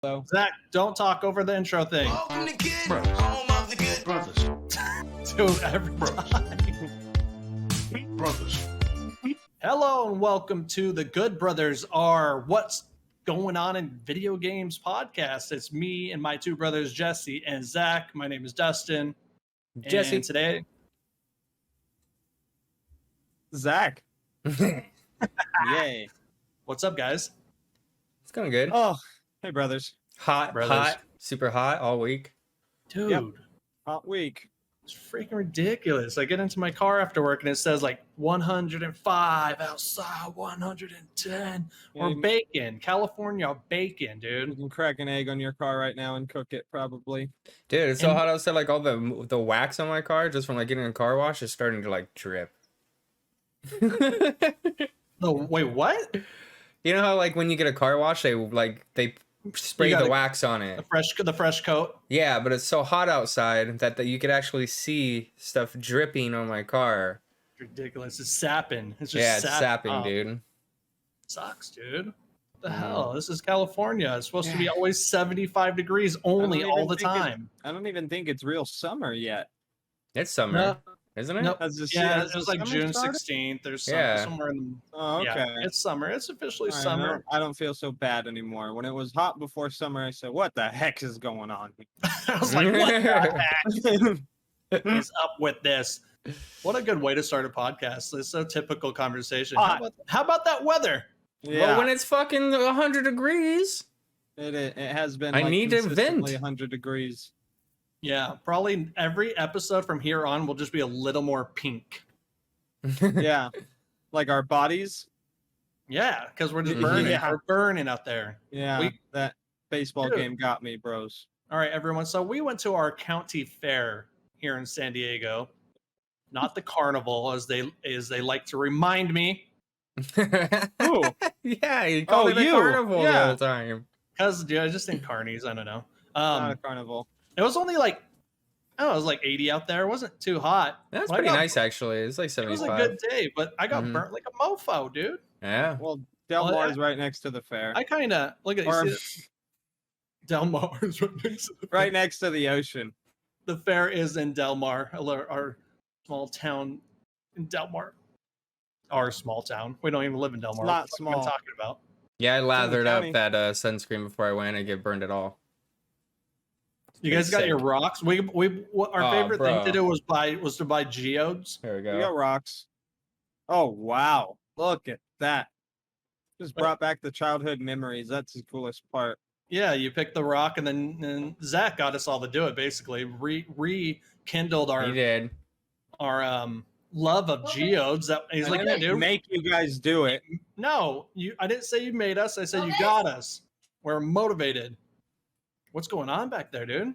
So Zach, don't talk over the intro thing. Welcome to Good Home of the Good Brothers. To every time. Brothers. Hello and welcome to the Good Brothers Are What's Going On in Video Games podcast. It's me and my two brothers, Jesse and Zach. My name is Dustin. Jesse. And today, Zach. Yay. what's up, guys? It's going good. Oh, hey, brothers. Hot, super hot all week. Dude, Yep. Hot week. it's freaking ridiculous. I get into my car after work and it says like 105 outside, 110. Yeah, Or you- bacon, California bacon, You dude. can crack an egg on your car right now and cook it, probably. Dude, it's so And- hot outside. Like all the wax on my car, just from like getting a car wash, is starting to like drip. No, wait, what? You know how like when you get a car wash, they spray You the gotta- wax on it. The fresh coat. Yeah, but it's so hot outside that you could actually see stuff dripping on my car. Ridiculous. It's sapping. It's just Yeah, it's sapping, up. dude. Sucks, dude. What the Mhm. hell? This is California. It's supposed to be always 75 degrees only even all the think it- time. I don't even think it's real summer yet. It's summer, No, isn't it? no. Has the- Yeah, has it the was like summer June started? 16th. There's Yeah. somewhere in the Oh, okay. yeah, it's summer. It's officially All right, summer. I don't feel so bad anymore. When it was hot before summer, I said, "What the heck is going on?" I was like, what the heck is up with this? What a good way to start a podcast. It's a typical conversation. How about that weather? Yeah, Well, when it's fucking 100 degrees. it has been. I like, need to vent. consistently 100 degrees. Yeah, probably every episode from here on will just be a little more pink. Yeah, like our bodies. Yeah, because we're just Mhm. burning. Yeah. We're burning out there. Yeah, that baseball Dude. game got me, bros. All right, everyone. So we went to our county fair here in San Diego, not the carnival, as they like to remind me. Ooh. Yeah, you call Oh, it a you. carnival the Yeah. whole time. Because dude, I just think carnies. I don't know. Not a carnival. It was only like, it was like 80 out there. It wasn't too hot. That's Well, I pretty got- nice, actually. It's like It was 75. a good day, but I got Mhm. burnt like a mofo, dude. Yeah. Well, Del Well, Mar's right next to the fair. I kind of look at Or- you. See Del Mar's right next to the fair. right next to the ocean. The fair is in Del Mar, our small town in Del Mar. Our small town. We don't even live in Del Mar. not What am I small. talking about? Yeah, I lathered up county. that sunscreen before I went and get burned at all. You guys It's got sick. your rocks. Our Oh, favorite thing to bro. do was to buy geodes. There we We go. got rocks. Oh wow! Look at that. Just But- brought back the childhood memories. That's the coolest part. Yeah, you pick the rock, and then Zach got us all to do it. Basically, rekindled He our did. love of geodes. That he's I like, yeah, didn't dude. make you guys do it. No, I didn't say you made us. I said you got us. We're motivated. What's going on back there, dude?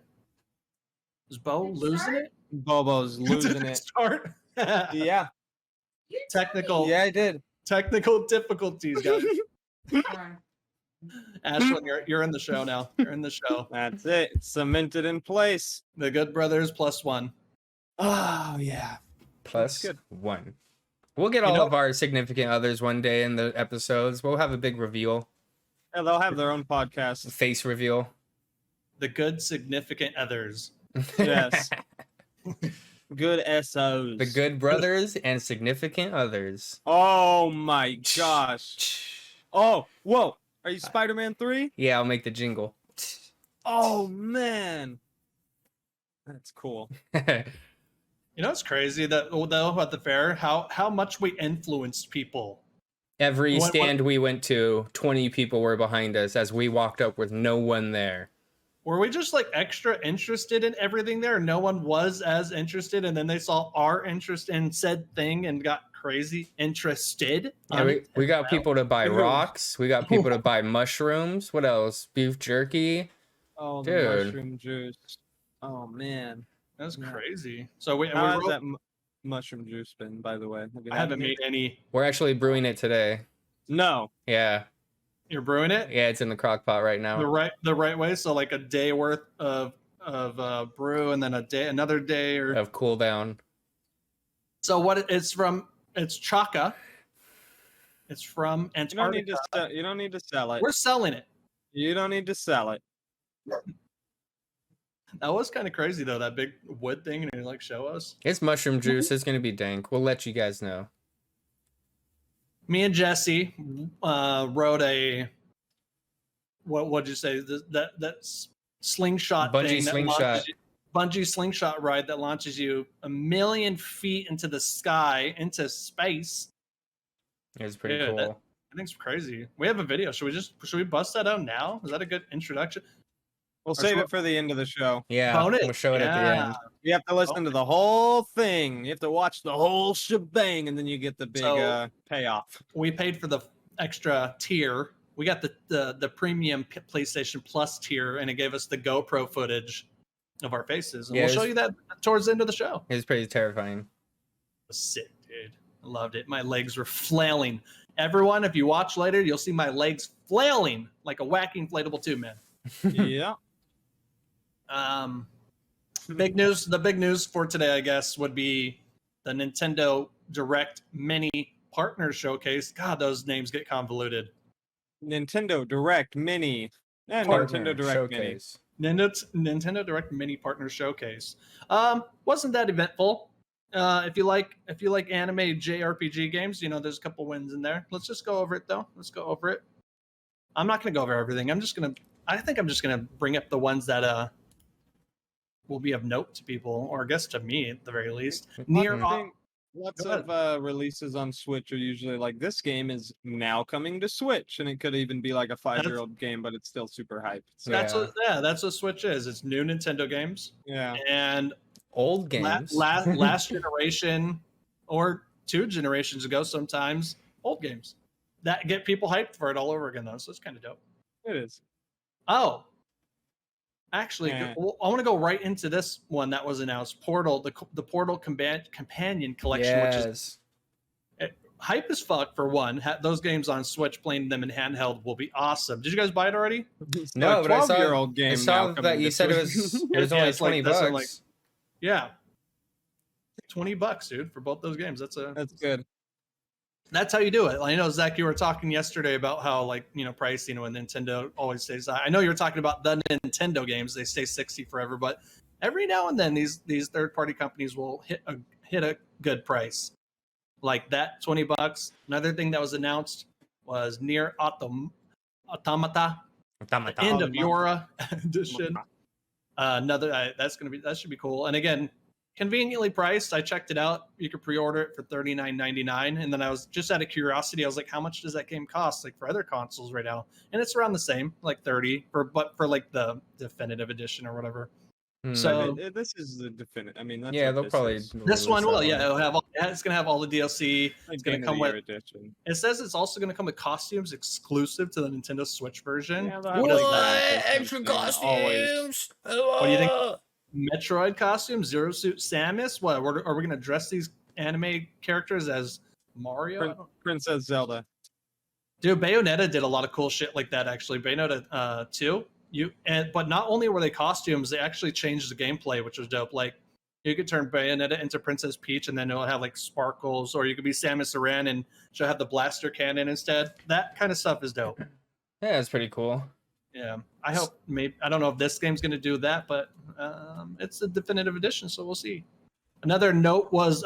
Is Bo losing it? Bobo's losing Did it. Start. Yeah, Technical yeah, I did. technical difficulties, guys. Ashlyn, you're in the show now. You're in the show. That's it. It's cemented in place. The Good Brothers +1. Oh yeah. Plus good. 1. We'll get You all know- of our significant others one day in the episodes. We'll have a big reveal, Yeah, they'll have their own podcast. face reveal. The Good Significant Others. Yes. Good SOs. The Good Brothers and significant others. Oh my gosh. Oh, whoa. Are you Spider-Man 3? Yeah, I'll make the jingle. Oh man. That's cool. You know, it's crazy that though at the fair, how much we influenced people. Every What- stand we went to, 20 people were behind us as we walked up with no one there. Were we just like extra interested in everything there? No one was as interested, and then they saw our interest in said thing and got crazy interested. Yeah, we got people to buy Who? rocks. We got people to buy mushrooms. What else? Beef jerky. Oh, the Dude. mushroom juice. Oh man. That's Yeah. crazy. So we How has wrote- that mushroom juice been, by the way? Have you I had haven't any? made any. We're actually brewing it today. No. Yeah. You're brewing it Yeah, it's in the crock pot right now. the right way. So like a day worth of brew, and then another day, or Of cool down. so what it's from. It's Chaka. It's from You don't need Antarctica. to sell, you don't need to sell it. We're selling it. You don't need to sell it. That was kind of crazy though, that big wood thing, and he like show us. It's mushroom juice. It's gonna be dank. We'll let you guys know. Me and Jesse wrote a what'd you say? That's slingshot Bungee thing slingshot. that launches you, bungee slingshot ride that launches you 1,000,000 feet into the sky, into space. It was pretty Dude, cool. I think it's crazy. We have a video. Should we bust that out now? Is that a good introduction? We'll save it for the end of the show. Yeah, Bonus? we'll show it at the Yeah. end. You have to listen to the whole thing. You have to watch the whole shebang, and then you get the big So- payoff. We paid for the extra tier. We got the premium PlayStation Plus tier, and it gave us the GoPro footage of our faces. And Yeah, we'll it show was- you that towards the end of the show. It was pretty terrifying. It was sick, dude. I loved it. My legs were flailing. Everyone, if you watch later, you'll see my legs flailing like a wacky inflatable tube, man. Yeah. Big news. The big news for today, I guess, would be the Nintendo Direct Mini Partner Showcase. God, those names get convoluted. Nintendo Direct Mini. And Partner Nintendo Direct Mini. showcase. Nintendo Direct Mini Partner Showcase. Wasn't that eventful? If you like anime JRPG games, you know there's a couple wins in there. Let's just go over it though. Let's go over it. I'm not gonna go over everything. I think I'm just gonna bring up the ones that will be of note to people, or I guess to me at the very least. Near I think lots Go ahead. of releases on Switch are usually like, this game is now coming to Switch, and it could even be like a 5-year-old game, but it's still super hyped. So, that's what Switch is. It's new Nintendo games yeah. and Old games. last generation or 2 generations ago, sometimes old games that get people hyped for it all over again though. So it's kind of dope. It is. Oh, actually, Yeah. I want to go right into this one that was announced. Portal, the Portal Companion Collection, which is hype as fuck for one. Those games on Switch, playing them in handheld will be awesome. Did you guys buy it already? No, but I saw- 12-year-old game. I saw now that coming you to said it Switch. was it was Yeah, only it's like $20 this one, bucks. Yeah, $20, dude, for both those games. That's good. That's how you do it. I know, Zach, you were talking yesterday about how, pricing when Nintendo always stays. I know you were talking about the Nintendo games; they stay 60 forever. But every now and then, these third-party companies will hit a good price, like that $20. Another thing that was announced was Near Automata, the End of Yora edition. That should be cool. And again, conveniently priced. I checked it out. You could pre-order it for $39.99, and then I was just out of curiosity. I was like, how much does that game cost, like for other consoles right now? And it's around the same, like 30 but for like the definitive edition or whatever. So This is the definitive. I mean, that's Yeah, what they'll this probably is. this one will, release yeah, that one. it's gonna have all the DLC. Like It's gonna Game of come the with. Year edition. It says it's also gonna come with costumes exclusive to the Nintendo Switch version. Yeah, they'll have, What like, is that? that. Extra costumes. What do you think? Metroid costume, Zero Suit Samus. What are we gonna dress these anime characters as Mario? Princess Zelda. Dude, Bayonetta did a lot of cool shit like that. Actually, Bayonetta 2. But not only were they costumes, they actually changed the gameplay, which was dope. Like you could turn Bayonetta into Princess Peach, and then it'll have like sparkles, or you could be Samus Aran and she'll have the blaster cannon instead. That kind of stuff is dope. Yeah, it's pretty cool. Yeah, I hope. Maybe I don't know if this game's going to do that, but it's a definitive edition, so we'll see. Another note was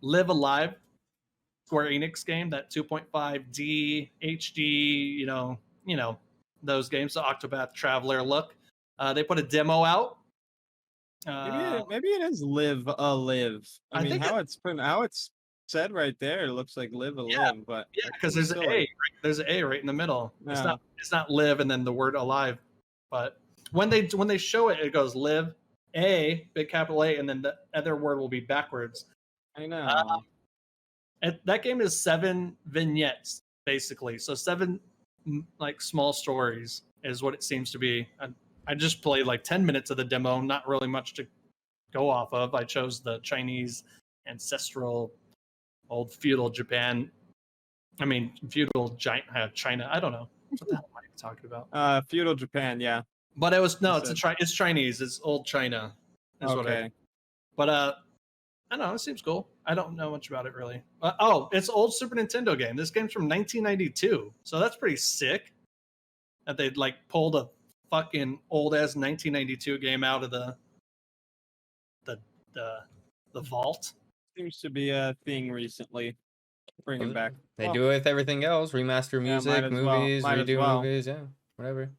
Live Alive, Square Enix game, that 2.5D HD, you know those games, the Octopath Traveler look. They put a demo out. Maybe it is Live Live. I I mean, think how it's said right there, it looks like Live Yeah, Live, but Yeah, because there's an A. Right? There's an A right in the middle. Yeah. It's not live and then the word alive. But when they show it, it goes live A, big capital A, and then the other word will be backwards. I know. That game is 7 vignettes basically. So 7 like small stories is what it seems to be. I just played like 10 minutes of the demo, not really much to go off of. I chose the Chinese ancestral old feudal Japan. I mean, feudal giant China. I don't know. What the hell am I talking about? Feudal Japan, yeah. But it was it's Chinese. It's old China. Is Okay. But I don't know. It seems cool. I don't know much about it really. It's old Super Nintendo game. This game's from 1992, so that's pretty sick. That they like pulled a fucking old ass 1992 game out of the the the vault. Seems to be a thing recently. Bringing Well, back. They Well, do it with everything else. Remaster Yeah, might music, as well. movies, Might as redo well. movies. Yeah, whatever.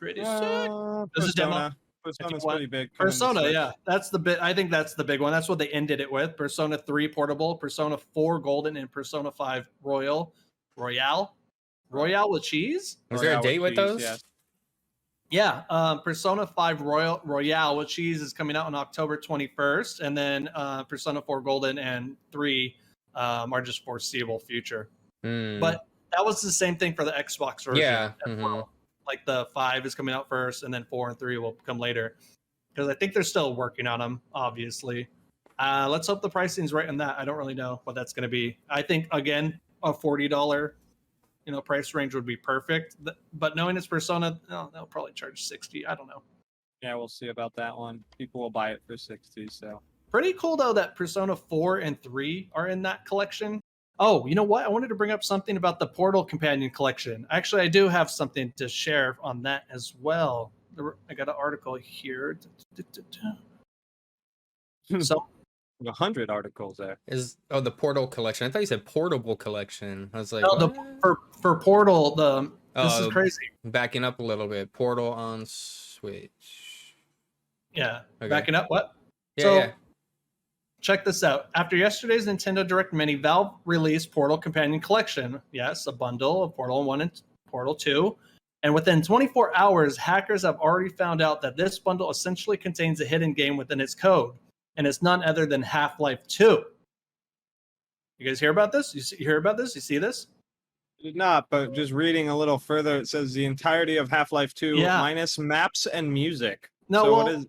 Pretty sick. This is demo. Persona. Persona's pretty big. coming to Persona, Switch. yeah, that's the bit. I think that's the big one. That's what they ended it with. Persona 3 Portable, Persona 4 Golden, and Persona 5 Royale with cheese. Was there a Royale date with cheese, those? yes. Yeah, Persona 5 Royale with cheese is coming out on October 21st, and then Persona 4 Golden and 3 are just foreseeable future. Hmm. But that was the same thing for the Xbox version. Yeah, as mhm. well. Like the 5 is coming out first, and then 4 and 3 will come later. Because I think they're still working on them, obviously. Let's hope the pricing's right on that. I don't really know what that's going to be. I think, again, a $40 price range would be perfect. But knowing it's Persona, they'll probably charge 60. I don't know. Yeah, we'll see about that one. People will buy it for 60, so. Pretty cool, though, that Persona 4 and 3 are in that collection. Oh, you know what? I wanted to bring up something about the Portal Companion Collection. Actually, I do have something to share on that as well. I got an article here. So 100 articles there. The Portal collection. I thought you said portable collection. I was like, no, what? for Portal, this is Oh, crazy. Backing up a little bit. Portal on Switch. Yeah, Okay. backing up. What? Yeah, So, yeah. check this out. After yesterday's Nintendo Direct Mini, Valve released Portal Companion Collection. Yes, a bundle of Portal 1 and Portal 2. And within 24 hours, hackers have already found out that this bundle essentially contains a hidden game within its code. And it's none other than Half-Life 2. You guys hear about this? You hear about this? You see this? Did not, but just reading a little further, it says the entirety of Half-Life 2 Yeah. minus maps and music. No, so well, what is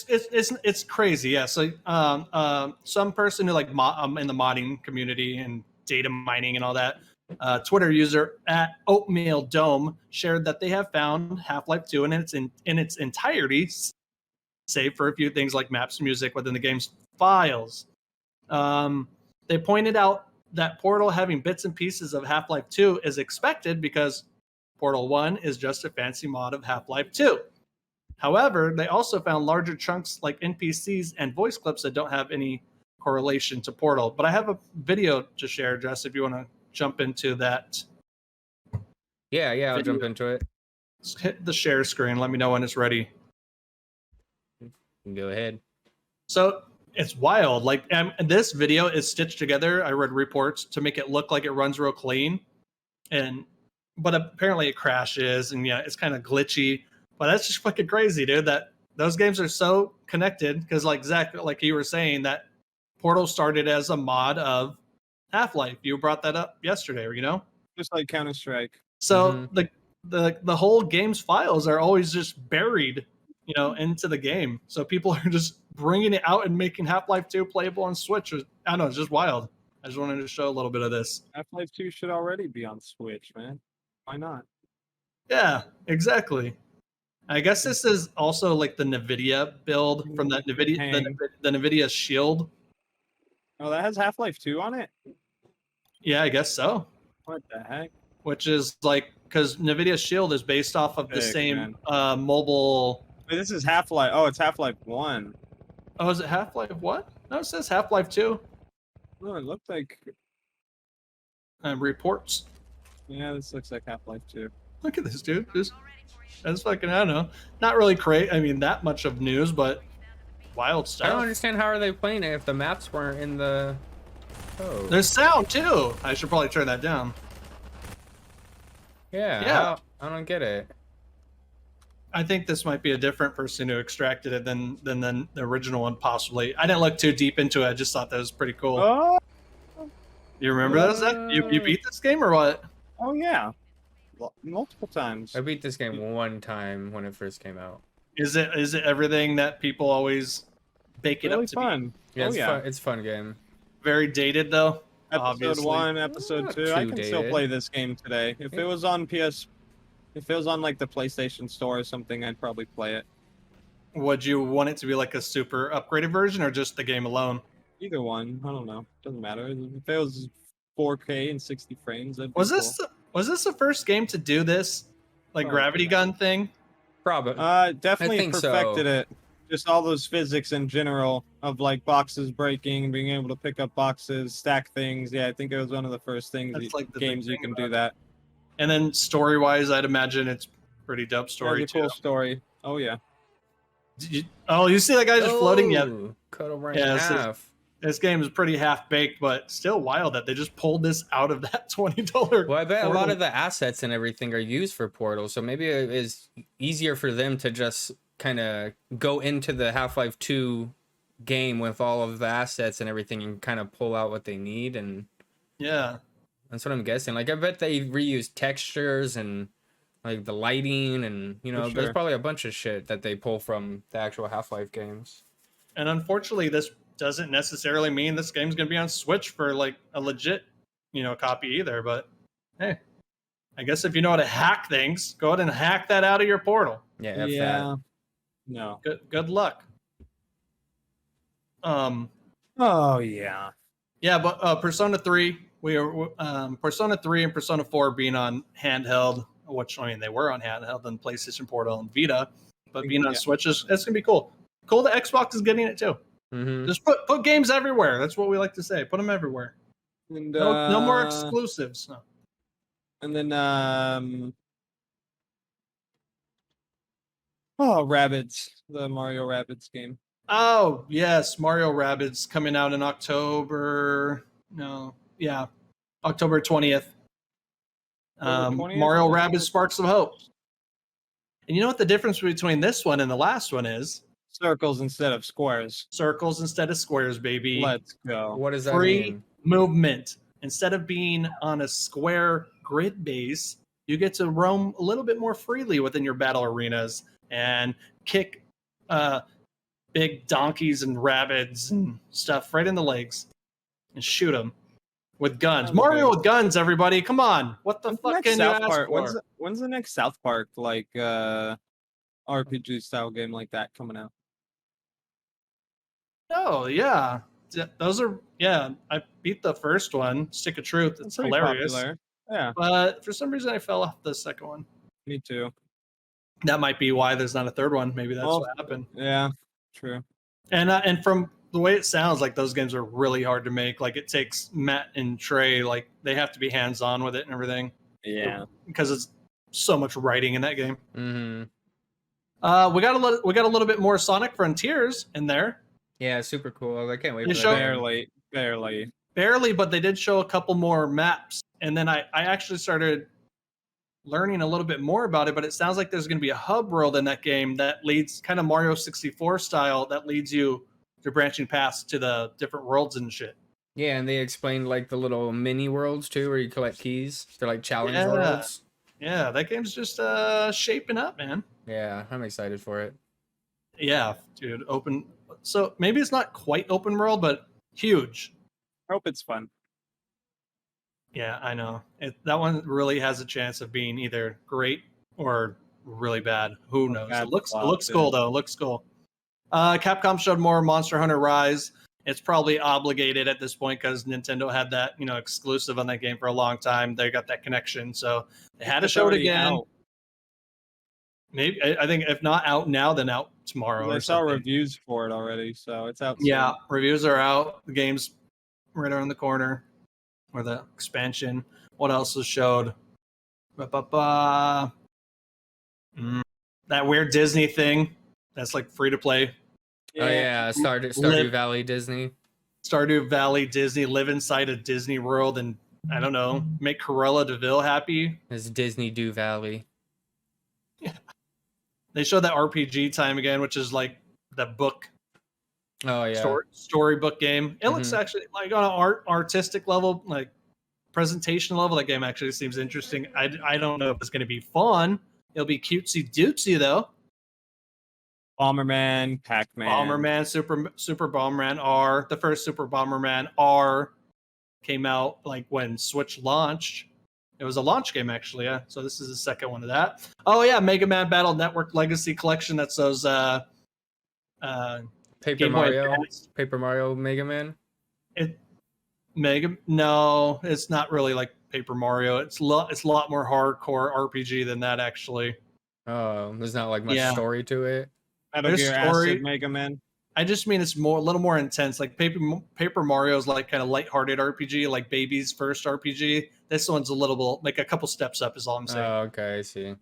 it's crazy. Yeah. So some person who like in the modding community and data mining and all that, Twitter user at Oatmeal Dome shared that they have found Half-Life 2 in its entirety, save for a few things like maps and music within the game's files. They pointed out that Portal having bits and pieces of Half-Life 2 is expected because Portal 1 is just a fancy mod of Half-Life 2. However, they also found larger chunks like NPCs and voice clips that don't have any correlation to Portal. But I have a video to share, Jess, if you want to jump into that. Yeah, I'll video. jump into it. Just hit the share screen. Let me know when it's ready. Go ahead. So it's wild. Like, and this video is stitched together. I read reports to make it look like it runs real clean, but apparently it crashes and it's kind of glitchy. But that's just fucking crazy, dude. That those games are so connected because, like Zach, like you were saying, that Portal started as a mod of Half-Life. You brought that up yesterday, just like Counter-Strike? So the whole game's files are always just buried, into the game. So people are just bringing it out and making Half-Life 2 playable on Switch. I don't know, it's just wild. I just wanted to show a little bit of this. Half-Life 2 should already be on Switch, man. Why not? Yeah, exactly. I guess this is also like the NVIDIA build from that the NVIDIA Shield. Oh, that has Half-Life 2 on it? Yeah, I guess so. What the heck? Which is like, because NVIDIA Shield is based off of the Sick, same mobile. Wait, this is Half-Life. Oh, it's Half-Life 1. Oh, is it Half-Life what? No, it says Half-Life 2. Oh, it looked like... Reports. Yeah, this looks like Half-Life 2. Look at this, dude. That's fucking, I don't know. Not really that much of news, but wild stuff. I don't understand how are they playing it if the maps weren't in the code. There's sound too. I should probably turn that down. Yeah. I don't get it. I think this might be a different person who extracted it than the original one, possibly. I didn't look too deep into it. I just thought that was pretty cool. Oh, You remember this? You beat this game or what? oh yeah. Multiple times. I beat this game one time when it first came out. Is it everything that people always bake it Really up to fun. Yeah, Oh, it's yeah. fun. It's a fun game. Very dated though. Episode Obviously. 1, Episode Not 2. I too can still dated. play this game today. If it was on if it was on like the PlayStation Store or something, I'd probably play it. Would you want it to be like a super upgraded version or just the game alone? Either one. I don't know. Doesn't matter. If it was 4K and 60 frames, that'd be Was cool. this the first game to do this? like gravity gun thing? Probably. Definitely think so. perfected it. Just all those physics in general of like boxes breaking, being able to pick up boxes, stack things. Yeah, I think it was one of the first things That's like the big games you thing can about do it. that. And then story-wise, I'd imagine it's pretty dope Yeah, story it's a too. cool story. Oh yeah. You see that guy just floating? Yeah, Cut over in Yeah, half. this game is pretty half-baked, but still wild that they just pulled this out of that $20. Well, I bet a lot Portal. of the assets and everything are used for Portal, so maybe it is easier for them to just kind of go into the Half-Life 2 game with all of the assets and everything and kind of pull out what they need, and Yeah, that's what I'm guessing. Like, I bet they reuse textures and like the lighting, and For there's sure. probably a bunch of shit that they pull from the actual Half-Life games. and unfortunately, this doesn't necessarily mean this game's gonna be on Switch for like a legit, copy either. But hey, I guess if you know how to hack things, go ahead and hack that out of your Portal. Yeah, F Yeah. No. Good luck. Oh yeah. Yeah, but Persona 3, Persona 3 and Persona 4 being on handheld, which I mean they were on handheld on PlayStation Portal and Vita, but being on Yeah. Switch it's gonna be cool. Cool that Xbox is getting it too. Mm-hmm. Just put games everywhere. That's what we like to say. Put them everywhere. And No more exclusives. No. And then oh, Rabbids, the Mario Rabbids game. Oh yes, Mario Rabbids coming out in October. No, yeah, October 20th. October 20th? Mario Rabbids Sparks of Hope. And you know what the difference between this one and the last one is? Circles instead of squares. Circles instead of squares, baby. Let's go. What does that Free mean? movement. Instead of being on a square grid base, you get to roam a little bit more freely within your battle arenas and kick big donkeys and rabbits and stuff right in the legs and shoot them with guns. Sounds Mario good. with guns, everybody. Come on. What the When's fuck next can you South ask Park? for? When's the next South Park like RPG style game like that coming out? Oh, yeah. Those are, yeah. I beat the first one, Stick of Truth. It's pretty hilarious. popular. Yeah, But for some reason, I fell off the second one. me too. That might be why there's not a third one. Maybe that's Well, what happened. Yeah, true. And from the way it sounds, like those games are really hard to make. Like it takes Matt and Trey, like they have to be hands on with it and everything. Yeah. Because it's so much writing in that game. Mm-hmm. We got a little bit more Sonic Frontiers in there. Yeah, super cool. I can't wait They for show- that. Barely. Barely, but they did show a couple more maps. And then I actually started learning a little bit more about it, but it sounds like there's going to be a hub world in that game that leads kind of Mario 64 style that leads you to branching paths to the different worlds and shit. Yeah, and they explained like the little mini worlds too, where you collect keys. They're like challenge Yeah. worlds. Yeah, that game's just shaping up, man. Yeah, I'm excited for it. Yeah, dude, open. So maybe it's not quite open world, but huge. Hope it's fun. Yeah, I know. That one really has a chance of being either great or really bad. Who knows? bad It looks flop, cool though. It looks cool. Capcom showed more Monster Hunter Rise. It's probably obligated at this point because Nintendo had that exclusive on that game for a long time. They got that connection, so they had to It's show it already again. out. Maybe I think if not out now, then out tomorrow. I Or saw something. reviews for it already, so it's out. Yeah, soon. reviews are out. The game's right around the corner. Or the expansion. What else was showed? That weird Disney thing. That's like free to play. Oh yeah, Stardew Live- Valley Disney. Stardew Valley Disney. Live inside a Disney World and I don't know, make Cruella DeVille happy. It's Disney Dew Valley. They showed that RPG time again, which is like the book Oh yeah. storybook game. It looks actually like on an artistic level, like presentation level, that game actually seems interesting. I don't know if it's going to be fun. It'll be cutesy dootsy though. Bomberman, Pac-Man. Bomberman, Super Bomberman R. The first Super Bomberman R came out like when Switch launched. It was a launch game actually, yeah. So this is the second one of that. Oh yeah, Mega Man Battle Network Legacy Collection. That's those Paper Game Boy Mario. Advance. Paper Mario Mega Man. No, it's not really like Paper Mario. It's a lot more hardcore RPG than that, actually. Oh, there's not like much Yeah. story to it. Metal There's Gear story- Acid, Mega Man. I just mean it's a little more intense. Like Paper Mario is like kind of lighthearted RPG, like baby's first RPG. This one's a little bit like a couple steps up, is all I'm saying. Oh, okay, I see.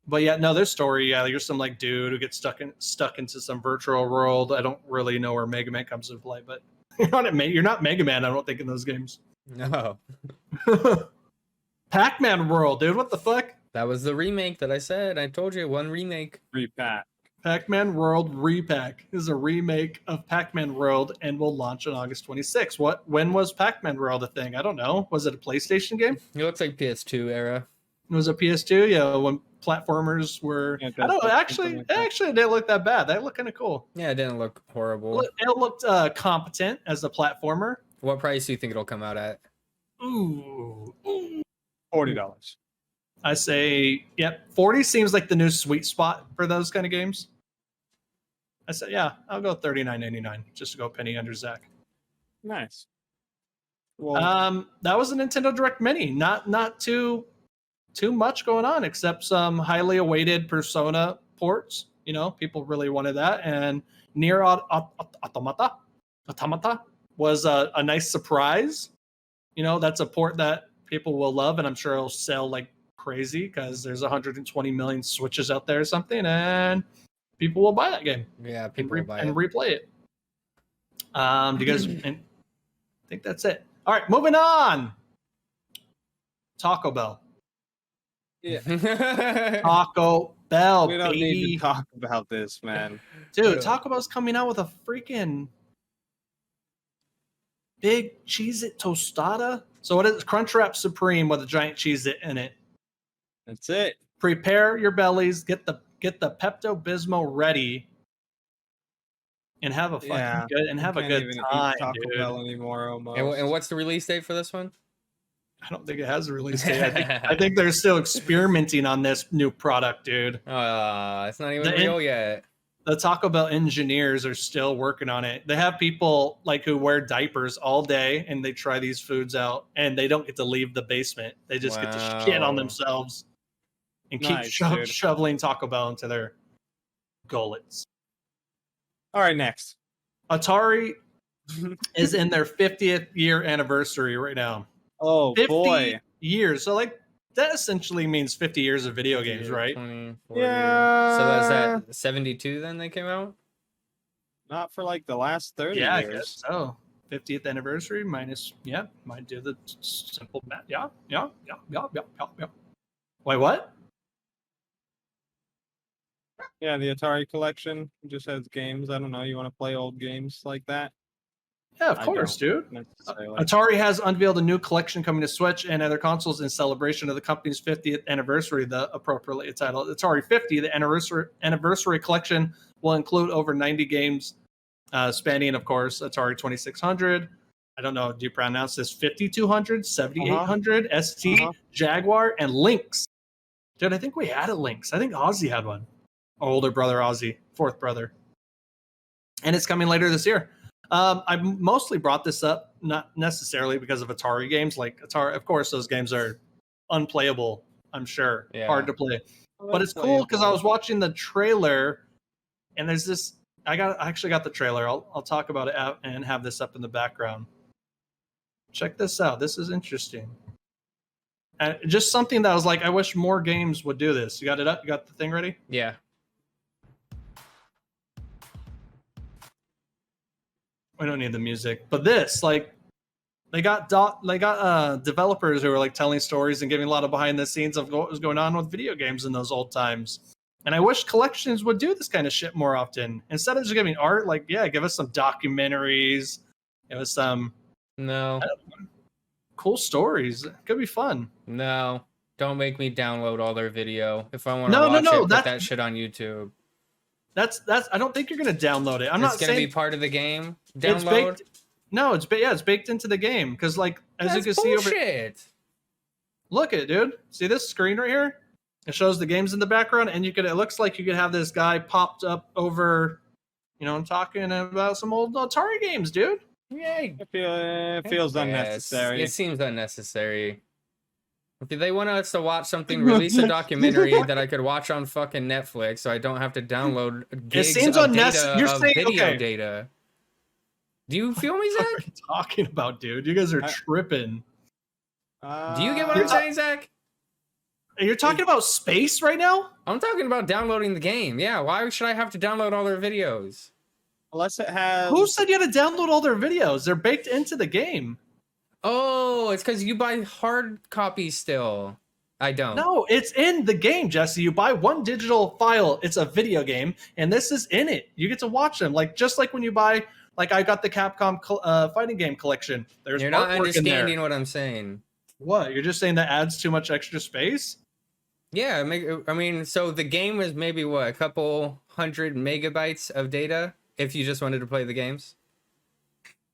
But yeah, no, there's story. Yeah, you're some like dude who gets stuck into some virtual world. I don't really know where Mega Man comes into play, but you're not Mega Man. I don't think in those games. No, Pac-Man World, dude. What the fuck? that was the remake that I said. I told you, one remake. Repack. Pac-Man World Repack is a remake of Pac-Man World and will launch on August 26th. When was Pac-Man World a thing? I don't know. Was it a PlayStation game? It looks like PS2 era. It was a PS2. Yeah, when platformers were. Yeah, it I does don't know. look Actually, something like that. it didn't look that bad. That looked kind of cool. Yeah, it didn't look horrible. It looked competent as a platformer. What price do you think it'll come out at? Ooh. $40. I say, yep. 40 seems like the new sweet spot for those kind of games. I said, yeah, I'll go $39.99 just to go a penny under Zach. Nice. Well, That was a Nintendo Direct Mini. Not too much going on except some highly awaited Persona ports. You know, people really wanted that, and Nier Automata was a nice surprise. You know, that's a port that people will love, and I'm sure it'll sell like crazy because there's 120 million Switches out there or something, and people will buy that game. Yeah, and, people will buy and it. replay it. Do you guys? And I think that's it. All right, moving on. Taco Bell. Taco Bell. we don't baby. need to talk about this, man. Dude, Taco Bell's coming out with a freaking big Cheez-It tostada. So what is Crunchwrap Supreme with a giant Cheez-It in it? That's it. Prepare your bellies. Get the Pepto Bismol ready, and have a fucking Yeah, good and have a Can't good even eat time, Taco dude. Bell anymore. Almost. And what's the release date for this one? I don't think it has a release date. I think they're still experimenting on this new product, dude. It's not even The real yet. The Taco Bell engineers are still working on it. They have people like who wear diapers all day and they try these foods out, and they don't get to leave the basement. They just get to shit on Wow. themselves and Nice, keep dude. shoveling Taco Bell into their gullets. All right, next. Atari is in their 50th year anniversary right now. Oh 50 boy. years. So like that essentially means 50 years of video games, right? 20, 40. Yeah. So that's that 72 then they came out? Not for like the last 30 Yeah, I years. guess so. 50th anniversary minus, yeah, might do the simple math. Yeah. Wait, what? Yeah, the Atari collection just has games. I don't know. You want to play old games like that? Yeah, of I course, don't dude. necessarily. Atari has unveiled a new collection coming to Switch and other consoles in celebration of the company's 50th anniversary. The appropriately titled Atari 50, the anniversary collection will include over 90 games, spanning, of course, Atari 2600. I don't know. Do you pronounce this 5200, 7800, ST, Jaguar, and Lynx? Dude, I think we had a Lynx. I think Ozzy had one. Our older brother, Ozzy, fourth brother. And it's coming later this year. I mostly brought this up, not necessarily because of Atari games. Like Atari, of course, those games are unplayable, I'm sure. Yeah. Hard to play. But it's cool because I was watching the trailer, and there's this. I actually got the trailer. I'll talk about it and have this up in the background. Check this out. This is interesting. And just something that I was like, I wish more games would do this. You got it up? You got the thing ready? Yeah. We don't need the music, but this, like, they got developers who are like telling stories and giving a lot of behind the scenes of what was going on with video games in those old times. And I wish collections would do this kind of shit more often instead of just giving art. Like, yeah, give us some documentaries, give us some No. cool stories. It could be fun. No. Don't make me download all their video. If I want to No, watch it, put that's- that shit on YouTube. That's. I don't think you're gonna download it. I'm not It's gonna saying be part of the game. it's Download. baked. No, it's baked into the game because, like, as you can see over. bullshit. Look at it, dude. See this screen right here? It shows the games in the background, and it looks like you could have this guy popped up over, talking about some old Atari games, dude. Yeah. It feels Yes. unnecessary. It seems unnecessary. If they want us to watch something, release a documentary that I could watch on fucking Netflix, so I don't have to download gigs seems of unnecessary. data You're of saying- video okay. data. Do you feel me, What are Zach? you talking about, dude? You guys are I- tripping. Do you get what I'm Uh, saying, Zach? You're talking about space right now? I'm talking about downloading the game. Yeah, why should I have to download all their videos? Unless it has. Who said you had to download all their videos? They're baked into the game. Oh, it's because you buy hard copies still. I don't. No, it's in the game, Jesse. You buy one digital file, it's a video game, and this is in it. You get to watch them, like just like when you buy, like I got the Capcom fighting game collection. There's You're not artwork in there. understanding what I'm saying. What? You're just saying that adds too much extra space? Yeah, I mean, so the game was maybe what, a couple 100 megabytes of data if you just wanted to play the games.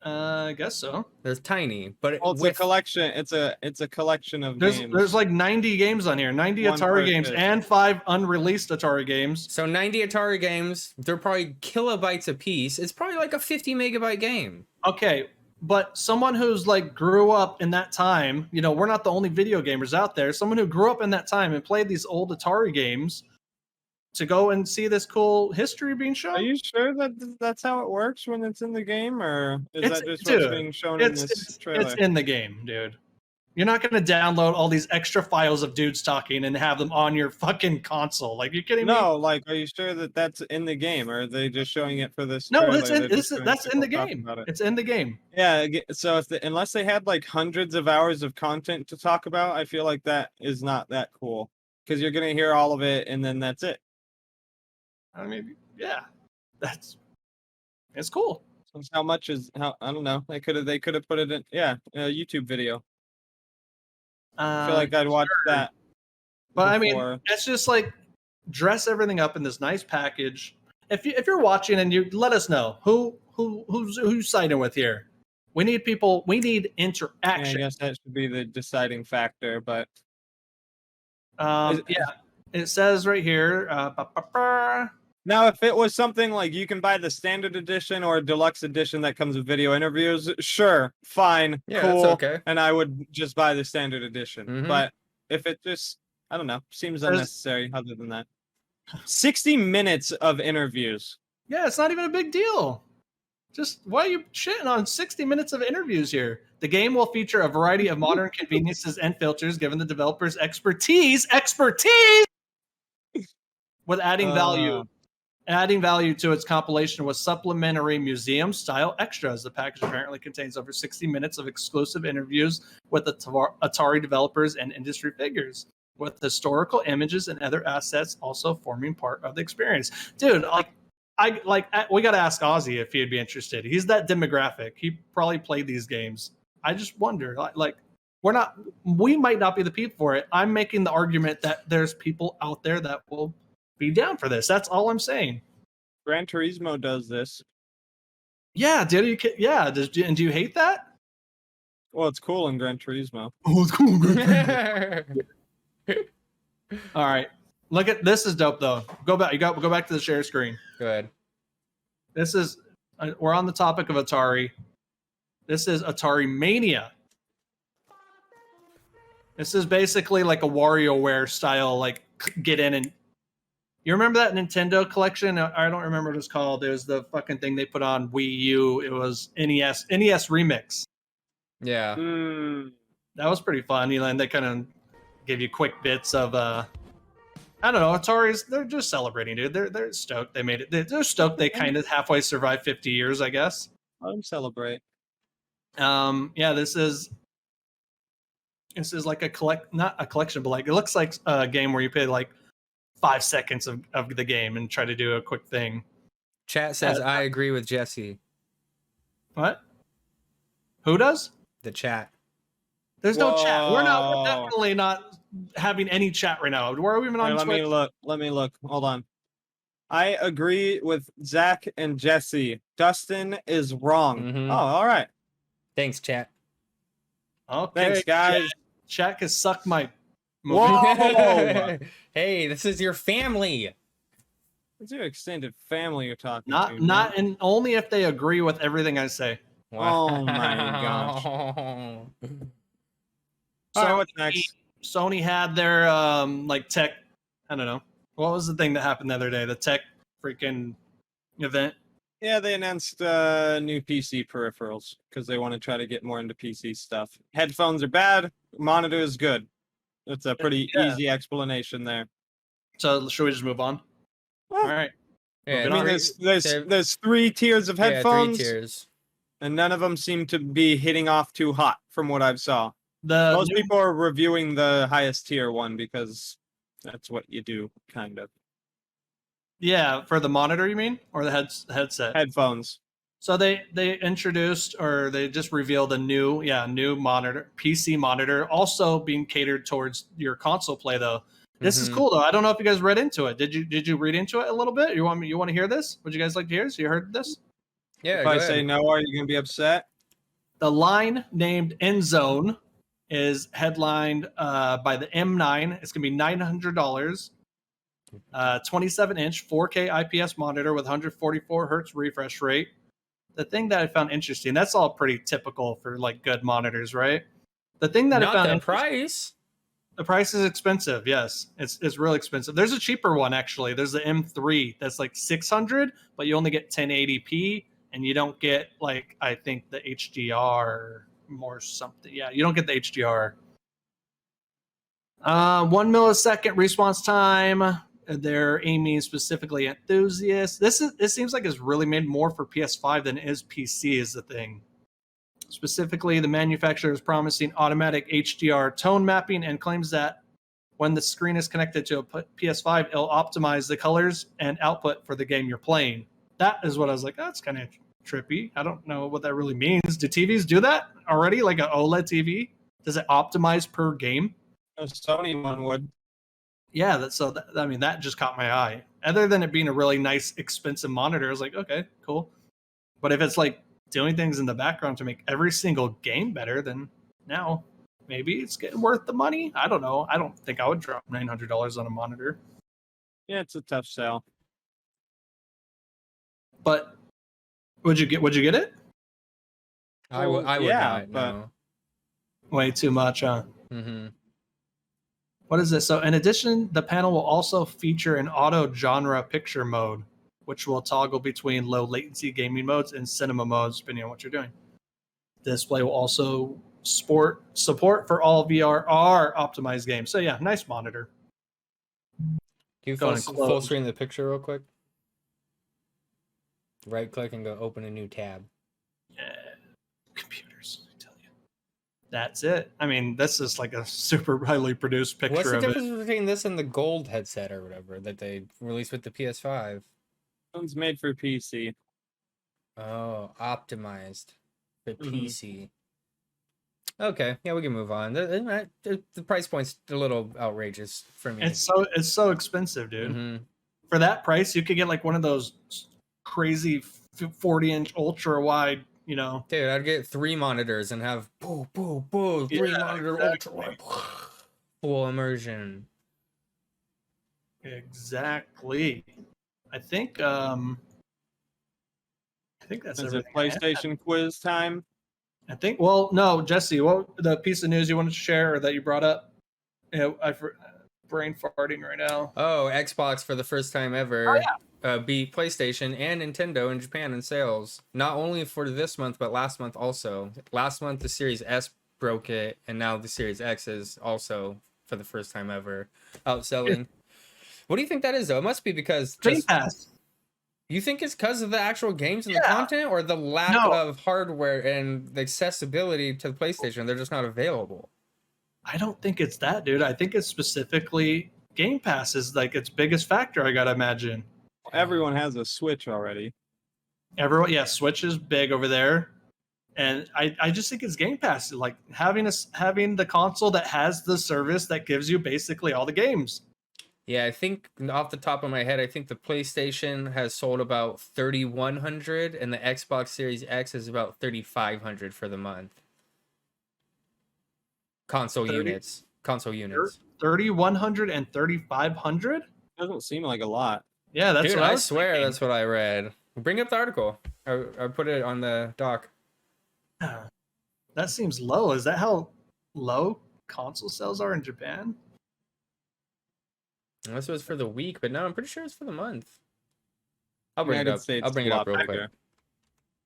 I guess so. There's tiny, but Well, it's a collection. It's a collection of games. There's like 90 games on here, 90 One Atari per games, disc. and 5 unreleased Atari games. so 90 Atari games, they're probably kilobytes a piece. It's probably like a 50 megabyte game. Okay, but someone who's like grew up in that time, you know, we're not the only video gamers out there. Someone who grew up in that time and played these old Atari games to go and see this cool history being shown. Are you sure that that's how it works when it's in the game, or is It's- that just dude, what's being shown in It's, this it's, trailer? it's in the game, dude. You're not going to download all these extra files of dudes talking and have them on your fucking console. Like, you kidding me? No, like, are you sure that that's in the game, or are they just showing it for this? No, trailer? that's in, They're this just is, showing that's in the people talking game. about it? It's in the game. Yeah, so if unless they had like hundreds of hours of content to talk about, I feel like that is not that cool because you're gonna hear all of it and then that's it. I mean, yeah, it's cool. So how much is how? I don't know. They could have put it in a YouTube video. I feel like I'd watch that. But I mean, before. it's just like dress everything up in this nice package. If you're watching and you let us know who's siding with here. We need people. We need Yeah, I interaction. guess that should be the deciding factor. But Yeah, it says right here. now, if it was something like you can buy the standard edition or a deluxe edition that comes with video interviews, sure, fine, Yeah, cool, that's okay. and I would just buy the standard edition. Mhm. But if it just, I don't know, seems There's- unnecessary. Other than that, 60 minutes of interviews. Yeah, it's not even a big deal. Just why are you shitting on 60 minutes of interviews here? The game will feature a variety of modern conveniences and filters, given the developers' expertise, with adding value to its compilation with supplementary museum-style extras. The package apparently contains over 60 minutes of exclusive interviews with the Atari developers and industry figures, with historical images and other assets also forming part of the experience. Dude, we got to ask Ozzy if he'd be interested. He's that demographic. He probably played these games. I just wonder, we might not be the people for it. I'm making the argument that there's people out there that will be down for this. That's all I'm saying. Gran Turismo does this. Yeah, dude. And do you hate that? Well, it's cool in Gran Turismo. Oh, it's cool. All right. Look at this is dope though. Go back. Go back to the share screen. Go ahead. This is we're on the topic of Atari. This is Atari Mania. This is basically like a WarioWare style, like get in and you remember that Nintendo collection? I don't remember what it's called. It was the fucking thing they put on Wii U. It was NES Remix. Yeah. That was pretty fun. You know, and they kind of give you quick bits of I don't know, Atari's they're just celebrating, dude. They're stoked they made it. They're stoked they kind of halfway survived 50 years, I guess. Let them celebrate. Yeah, this is like not a collection, but like it looks like a game where you play like 5 seconds of the game and try to do a quick thing. Chat says I agree with Jesse. What? Who does? The chat. There's no chat. We're Whoa. definitely not having any chat right now. Where are we even on Let Twitch? me look. Hold on. I agree with Zach and Jesse. Dustin is wrong. Mhm. Oh, all right. Thanks, chat. Okay, Thanks, guys. Chat can suck my movie. Whoa. Hey, this is your family. It's your extended family you're talking Not to. not and only if they agree with everything I say. Oh my gosh. gosh. All right, what's next? Sony had their like tech. I don't know what was the thing that happened the other day. The tech freaking event. Yeah, they announced new PC peripherals because they want to try to get more into PC stuff. Headphones are bad, monitor is good. It's a pretty Yeah. easy explanation there. So should we just move on? Well, All right. Yeah, I mean, they're- there's 3 tiers of yeah, 3 headphones, tiers. and none of them seem to be hitting off too hot from what I've saw. The Most new- people are reviewing the highest tier one because that's what you do, kind of. yeah, for the monitor, you mean, or the headset? Headphones. So they introduced, or they just revealed a new monitor, PC monitor, also being catered towards your console play though. This is Mhm. cool though. I don't know if you guys read into it. Did you read into it a little bit? You want to hear this? Would you guys like to hear? So you heard this? Yeah, If go I ahead. say no, are you going to be upset? The line named Endzone is headlined by the M9. It's going to be $900. 27-inch 4K IPS monitor with 144 hertz refresh rate. The thing that I found interesting, that's all pretty typical for like good monitors, right? The thing that I Not found the interesting- price. the price is expensive. Yes, it's really expensive. There's a cheaper one actually. There's the M3 that's like 600, but you only get 1080p, and you don't get like I think the HDR or something. Yeah, you don't get the HDR. 1 millisecond response time. They're aiming specifically at enthusiasts. This seems like it's really made more for PS5 than it is PC. Is the thing. Specifically, the manufacturer is promising automatic HDR tone mapping and claims that when the screen is connected to a PS5, it'll optimize the colors and output for the game you're playing. That is what I was like, that's kind of trippy. I don't know what that really means. Do TVs do that already? Like an OLED TV? Does it optimize per game? A Sony one would. Yeah, that just caught my eye. Other than it being a really nice, expensive monitor, I was like, okay, cool. But if it's like doing things in the background to make every single game better, then now maybe it's getting worth the money. I don't know. I don't think I would drop $900 on a monitor. Yeah, it's a tough sell. But would you get it? I would yeah, not. but- No. Way too much, huh? Mm-hmm. What is this? So in addition, the panel will also feature an auto genre picture mode, which will toggle between low latency gaming modes and cinema modes, depending on what you're doing. Display will also support for all VRR optimized games. So yeah, nice monitor. Can you Go full and close. screen the picture real quick? Right click and go open a new tab. Yeah, computers, I tell you. That's it. I mean, this is like a super highly produced picture What's the of it. difference between this and the gold headset or whatever that they released with the PS5? One's made for PC. Oh, optimized for Mhm. PC. Okay, yeah, we can move on. The price point's a little outrageous for me. It's so expensive, dude. Mhm. For that price, you could get like one of those crazy 40-inch ultra wide, you know. Dude, I'd get 3 monitors and have 3 Yeah, monitor exactly. ultra wide full immersion. Exactly. I think that's Is it everything. I had. PlayStation quiz time? I think. Well, no, Jesse. What the piece of news you wanted to share or that you brought up? Yeah, brain farting right now. Oh, Xbox for the first time ever beat PlayStation and Nintendo in Japan in sales. Not only for this month, but last month also. Last month, the Series S broke it, and now the Series X is also, for the first time ever, outselling. What do you think that is, though? It must be because... Game Pass. You think it's because of the actual games and the Yeah. content, or the lack No. of hardware and the accessibility to the PlayStation? They're just not available. I don't think it's that, dude. I think it's specifically Game Pass is like its biggest factor. I gotta imagine. Everyone has a Switch already. Everyone, yeah, Switch is big over there, and I just think it's Game Pass. Like having the console that has the service that gives you basically all the games. Yeah, I think off the top of my head, I think the PlayStation has sold about 3,100 and the Xbox Series X is about 3,500 for the month. Console 30 units. 3,100 and 3,500. Doesn't seem like a lot. Yeah, that's Dude, what I I was swear thinking. that's what I read. Bring up the article. I put it on the doc. That seems low. Is that how low console sales are in Japan? Unless it was for the week, but no, I'm pretty sure it's for the month. I'll bring it United up. States I'll bring it a up lot real quick. bigger.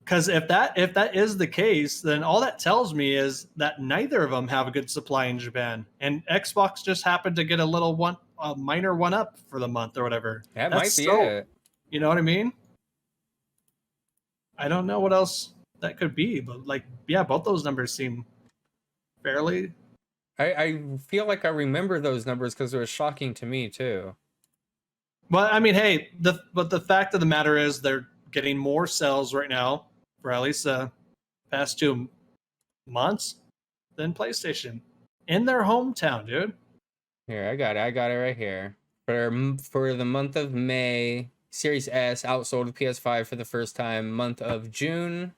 Because if that is the case, then all that tells me is that neither of them have a good supply in Japan, and Xbox just happened to get a minor one up for the month or whatever. That That's might be so- it. You know what I mean? I don't know what else that could be, but like, yeah, both those numbers seem fairly. I feel like I remember those numbers because it was shocking to me too. Well, I mean, hey, but the fact of the matter is they're getting more sales right now for at least the past 2 months than PlayStation in their hometown, dude. Here, I got it right here. For the month of May, Series S outsold the PS5 for the first time. Month of June,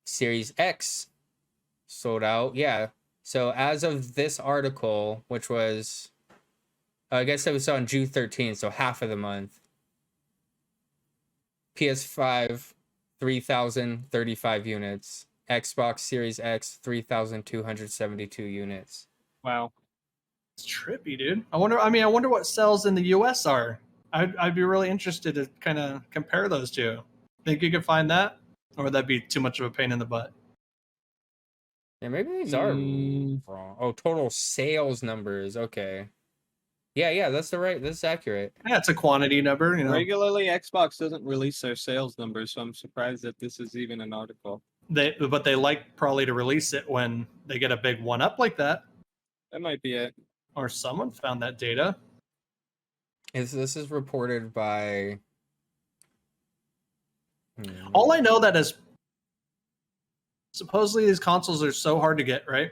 Series X sold out. Yeah. So as of this article, which was, I guess it was on June 13th, so half of the month. PS5, 3,035 units. Xbox Series X, 3,272 units. Wow. It's trippy, dude. I wonder what sales in the US are. I'd be really interested to kind of compare those two. Think you could find that? Or would that be too much of a pain in the butt? Yeah, maybe these are Mm. wrong. Oh, total sales numbers. Okay. Yeah, that's accurate. Yeah, it's a quantity number, you know. Regularly, Xbox doesn't release their sales numbers, so I'm surprised that this is even an article. But they like probably to release it when they get a big one up like that. That might be it. Or someone found that data. This is reported by All I know that is supposedly these consoles are so hard to get, right?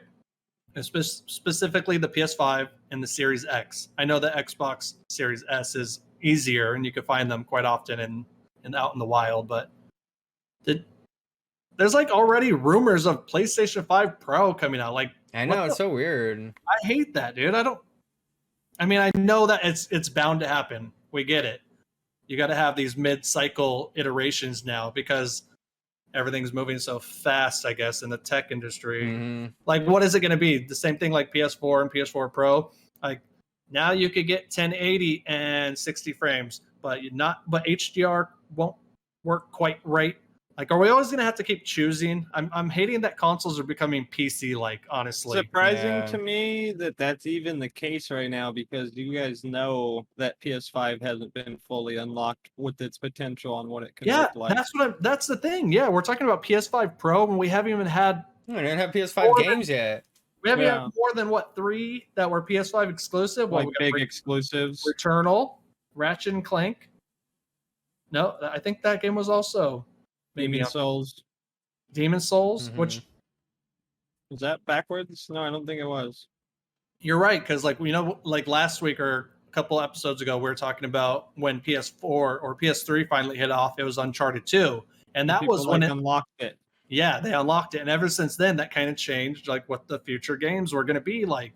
And specifically the PS5 and the Series X. I know the Xbox Series S is easier and you can find them quite often and out in the wild, but there's like already rumors of PlayStation 5 Pro coming out. Like, I know what it's so weird. I hate that, dude. I know that it's bound to happen. We get it. You got to have these mid-cycle iterations now because everything's moving so fast, I guess, in the tech industry. Mhm. Like, what is it going to be? The same thing like PS4 and PS4 Pro. Like, now you could get 1080 and 60 frames, but HDR won't work quite right. Like, are we always going to have to keep choosing? I'm hating that consoles are becoming PC-like, honestly. Surprising Yeah. to me that that's even the case right now, because you guys know that PS5 hasn't been fully unlocked with its potential on what it can Yeah, look like. that's the thing. Yeah, we're talking about PS5 Pro, and we haven't even had I don't have PS5 Or- games yet. Yeah. had more than 3 that were PS5 exclusive. Like we got big exclusives. Returnal, Ratchet and Clank. No, I think that game was also maybe Demon on Souls. Demon Souls, Mhm. which Was that backwards? No, I don't think it was. you're right, because like like last week or a couple episodes ago, we were talking about when PS4 or PS3 finally hit off. It was Uncharted 2, and that People was when it. unlocked it. Yeah, they unlocked it, and ever since then, that kind of changed like what the future games were going to be like.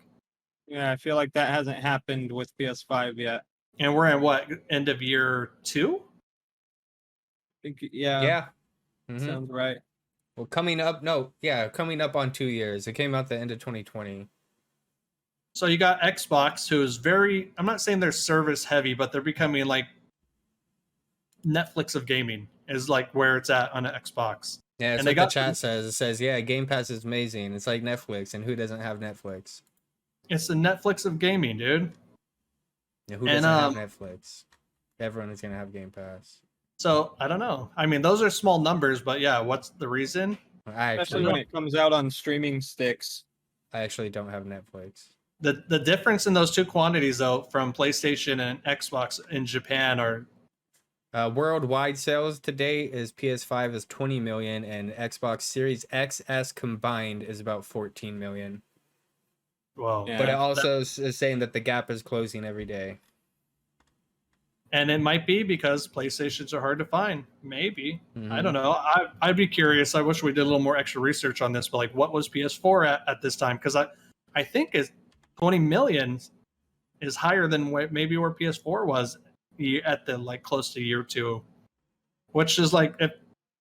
Yeah, I feel like that hasn't happened with PS5 yet. And we're in what, end of year 2? I think, yeah, Yeah. Mhm. sounds right. Well, coming up on 2 years. It came out the end of 2020. So you got Xbox, who is very, I'm not saying they're service heavy, but they're becoming like Netflix of gaming is like where it's at on an Xbox. Yeah, that's And they what the got- chat says. It says, yeah, Game Pass is amazing. It's like Netflix, and who doesn't have Netflix? It's the Netflix of gaming, dude. Yeah, who And, doesn't have Netflix? Everyone is going to have Game Pass. So I don't know. I mean, those are small numbers, but yeah, what's the reason? I Especially actually, when it comes out on streaming sticks. I actually don't have Netflix. The difference in those two quantities, though, from PlayStation and Xbox in Japan are Worldwide sales to date is PS5 is 20 million and Xbox Series XS combined is about 14 million. well, Yeah. But it also is saying that the gap is closing every day. and it might be because PlayStations are hard to find. Maybe. I Mhm. don't know. I'd be curious. I wish we did a little more extra research on this, but like, what was PS4 at this time? Because I think is 20 million is higher than maybe where PS4 was at the like close to year 2, which is like, if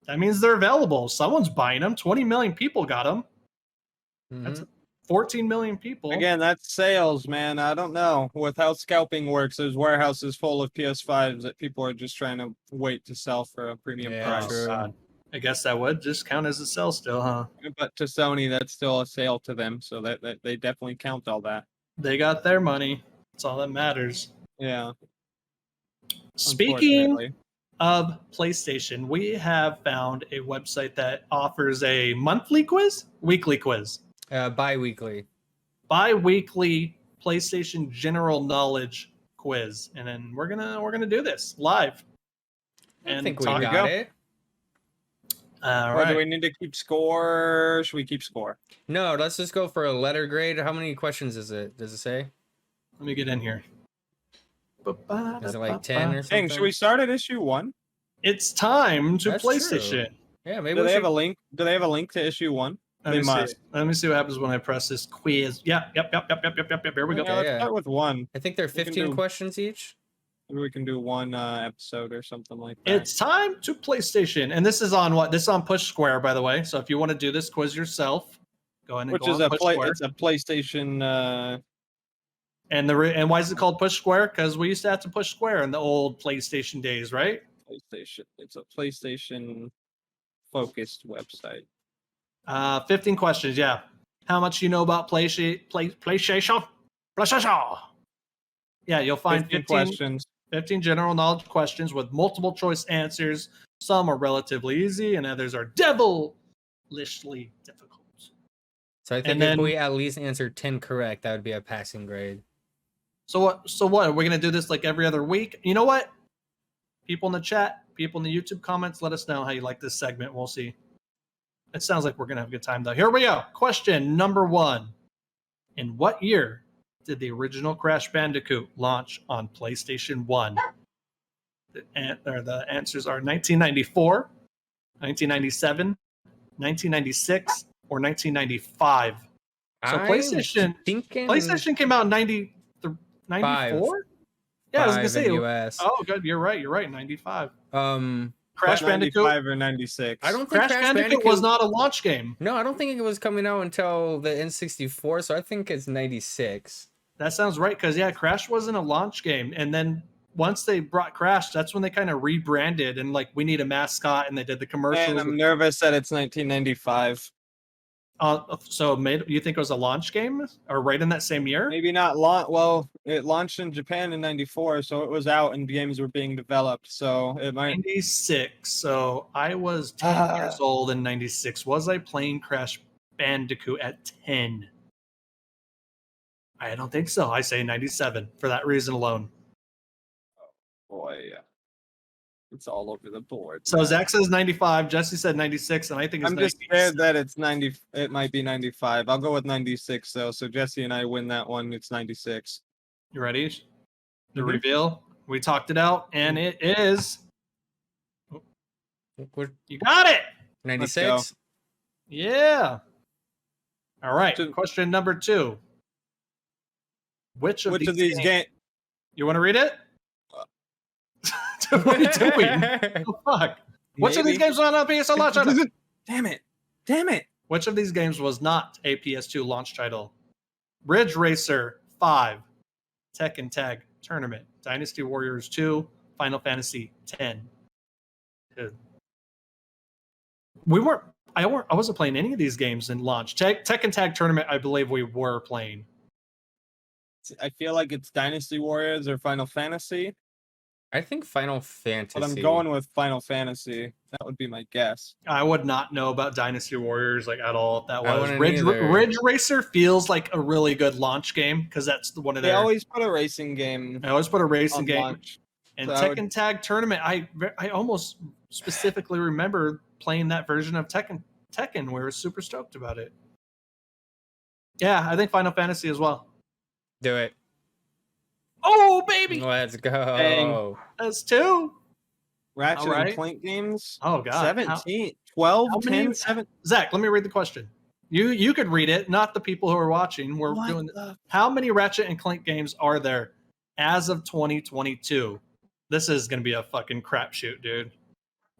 that means they're available. Someone's buying them. 20 million people got them. That's Mhm. 14 million people. Again, that's sales, man. I don't know. With how scalping works, there's warehouses full of PS5s that people are just trying to wait to sell for a premium Yeah, price. true. God. I guess that would just count as a sell still, huh? But to Sony, that's still a sale to them, so that they definitely count all that. They got their money. That's all that matters. Yeah. Speaking Unfortunately. of PlayStation, we have found a website that offers a monthly quiz, weekly quiz, Bi-weekly. bi-weekly PlayStation general knowledge quiz, and then we're gonna do this live. I think we talk- we got go. it. All Or do right. we need to keep score? Should we keep score? No, let's just go for a letter grade. How many questions is it? Does it say? Let me get in here. Is it like 10 or something? Hey, should we start at issue 1? It's time to That's true. PlayStation. Yeah, maybe Do we they have should... a link? Do they have a link to issue 1? Let They me see. must. Let me see what happens when I press this quiz. Yep. Here we go. Yeah, let's yeah. start with 1. I think they're can 15 do- questions each. Maybe we can do 1 episode or something like that. It's time to PlayStation, and this is on what? This is on Push Square, by the way. So if you want to do this quiz yourself, go ahead and Which go is on a Push play. Square. It's a PlayStation. And why is it called Push Square? Because we used to have to push Square in the old PlayStation days, right? PlayStation. It's a PlayStation focused website. 15 questions. Yeah. How much you know about PlayStation? PlayStation. Yeah, you'll find 15 15 questions. 15 general knowledge questions with multiple choice answers. Some are relatively easy, and others are devilishly difficult. So I think And if then- we at least answer 10 correct, that would be a passing grade. So what? Are we gonna do this like every other week? You know what? People in the chat, people in the YouTube comments, let us know how you like this segment. We'll see. It sounds like we're gonna have a good time though. Here we go. Question number 1. In what year did the original Crash Bandicoot launch on PlayStation 1? The answers are 1994, 1997, 1996, or 1995. So I'm PlayStation thinking PlayStation came out in 94? Yeah, I was gonna 5 say. in US. Oh, good. You're right. 95. Um, Crash Bandicoot. 95 or 96. I don't think Crash Bandicoot was not a launch game. No, I don't think it was coming out until the N64, so I think it's 96. That sounds right, because yeah, Crash wasn't a launch game, and then once they brought Crash, that's when they kind of rebranded and like we need a mascot, and they did the commercials. And I'm nervous that it's 1995. So you think it was a launch game or right in that same year? Maybe not launch. Well, it launched in Japan in '94, so it was out and games were being developed. So it might. 96. So I was 10 years old in 96. Was I playing Crash Bandicoot at 10? I don't think so. I say 97 for that reason alone. Boy, it's all over the board. So Zach says 95. Jesse said 96, and I think it's I'm just 96. scared that it's 90. It might be 95. I'll go with 96 though. So Jesse and I win that one. It's 96. You ready? The Mhm. reveal. We talked it out, and it is. We're You got it. 96? Yeah. All right. To- Question number 2. Which of Which of these games? You want to read it? What are you doing? Oh, fuck. Which of these games was not a PS2 launch title? Damn it! Damn it! Which of these games was not a PS2 launch title? Ridge Racer 5, Tekken Tag Tournament, Dynasty Warriors 2, Final Fantasy 10. I wasn't playing any of these games in launch. Tekken Tag Tournament, I believe we were playing. I feel like it's Dynasty Warriors or Final Fantasy, I think Final Fantasy. but I'm going with Final Fantasy. That would be my guess. I would not know about Dynasty Warriors like at all if that I was. wouldn't Ridge either. Racer feels like a really good launch game because that's the one of They their. always put a racing game I always put a racing on game. launch. And So I would- Tekken Tag Tournament, I almost specifically remember playing that version of Tekken. We were super stoked about it. Yeah, I think Final Fantasy as well. Do it. Oh, baby! Let's go. Dang. That's 2. Ratchet Alright. and Clank games. Oh, God. 17, 12, how 10, many- 7. Zach, let me read the question. You could read it, not the people who are watching. We're What doing. the- How many Ratchet and Clank games are there as of 2022? This is going to be a fucking crapshoot, dude.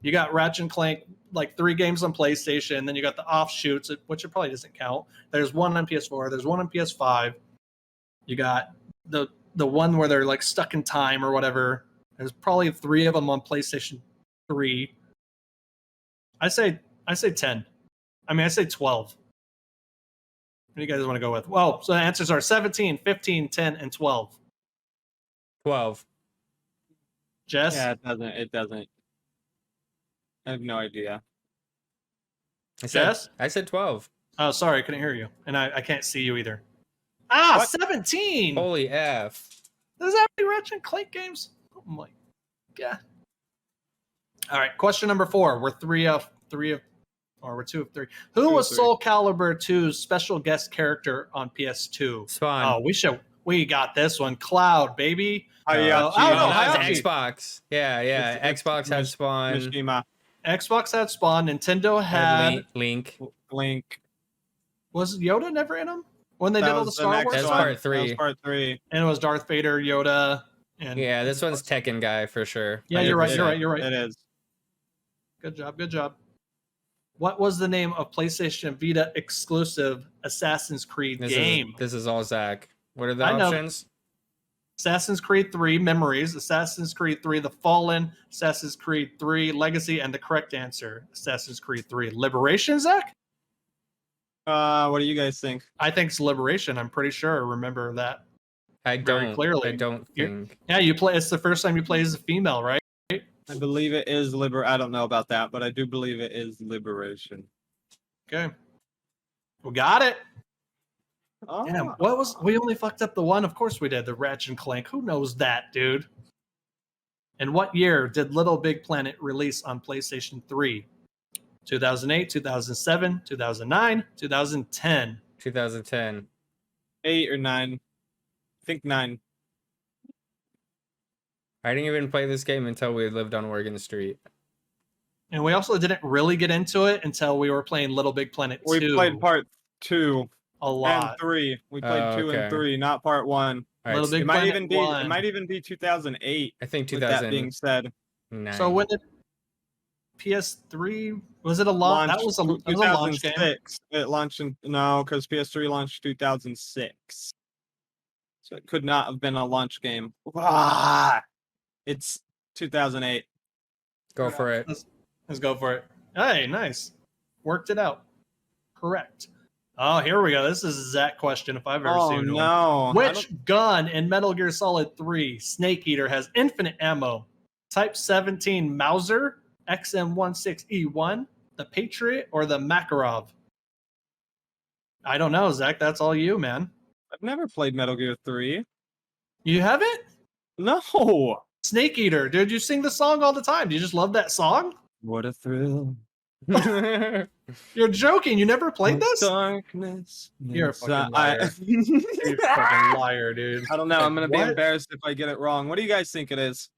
You got Ratchet and Clank, like 3 games on PlayStation. Then you got the offshoots, which it probably doesn't count. There's one on PS4. There's one on PS5. You got the one where they're like stuck in time or whatever. There's probably 3 of them on PlayStation 3. I say 10. I mean, I say 12. What do you guys want to go with? Well, so the answers are 17, 15, 10, and 12. 12. Jess? Yeah, it doesn't. I have no idea. Jess? I said 12. Oh, sorry, I couldn't hear you. And I can't see you either. Ah, What? 17! Holy F. Does that have any Ratchet and Clank games? Oh my god. All right, question number 4. We're 2 of 3. Who was Soul Calibur 2's special guest character on PS2? Spawn. Oh, we got this one. Cloud, baby. Hayachi. I don't know. That was Hayachi. Xbox. Yeah. It's Xbox had Mish- Spawn. Mishima. Xbox had Spawn. Nintendo had. Link. Link. Was Yoda never in them when they did all the Star Wars That's stuff? part 3. That was part 3. And it was Darth Vader, Yoda, and Yeah, this one's Tekken guy for sure. yeah, you're right. 100%. You're right. It is. Good job. What was the name of PlayStation Vita exclusive Assassin's Creed game? This is all Zach. What are the I know. options? Assassin's Creed 3 Memories, Assassin's Creed 3 The Fallen, Assassin's Creed 3 Legacy, and the correct answer, Assassin's Creed 3 Liberation, Zach? What do you guys think? I think it's Liberation. I'm pretty sure I remember that. I Very don't. clearly. I don't think. Yeah, you play. It's the first time you play as a female, right? I believe it is I don't know about that, but I do believe it is Liberation. Okay. We got it. Oh, Damn, we only fucked up the one? Of course we did. The Ratchet and Clank. Who knows that, dude? And what year did Little Big Planet release on PlayStation 3? 2008, 2007, 2009, 2010. 2010. 8 or 9. I think 9. I didn't even play this game until we lived on Oregon Street. And we also didn't really get into it until we were playing Little Big Planet 2. We played part 2 a and lot. 3. We played 2 okay. and 3, not part 1. All right, Little Big It might Planet even be. 1. It might even be 2008. I think With that being 2009. said, So when did PS3 was it a launch? That was a launch game. 2006. It launched in because PS3 launched 2006. So it could not have been a launch game. It's 2008. Go for it. Let's go for it. Hey, nice. Worked it out. Correct. Oh, here we go. This is a Zach question if I've ever Oh seen one. no! Which gun in Metal Gear Solid 3 Snake Eater has infinite ammo? Type 17 Mauser, XM16E1, the Patriot, or the Makarov? I don't know, Zach. That's all you, man. I've never played Metal Gear 3. You haven't? No. Snake Eater, dude. You sing the song all the time. Do you just love that song? What a thrill! You're joking. You never played this? Darkness. You're a fucking I liar. You're a fucking liar, dude. I don't know. I'm gonna be What? embarrassed if I get it wrong. What do you guys think it is?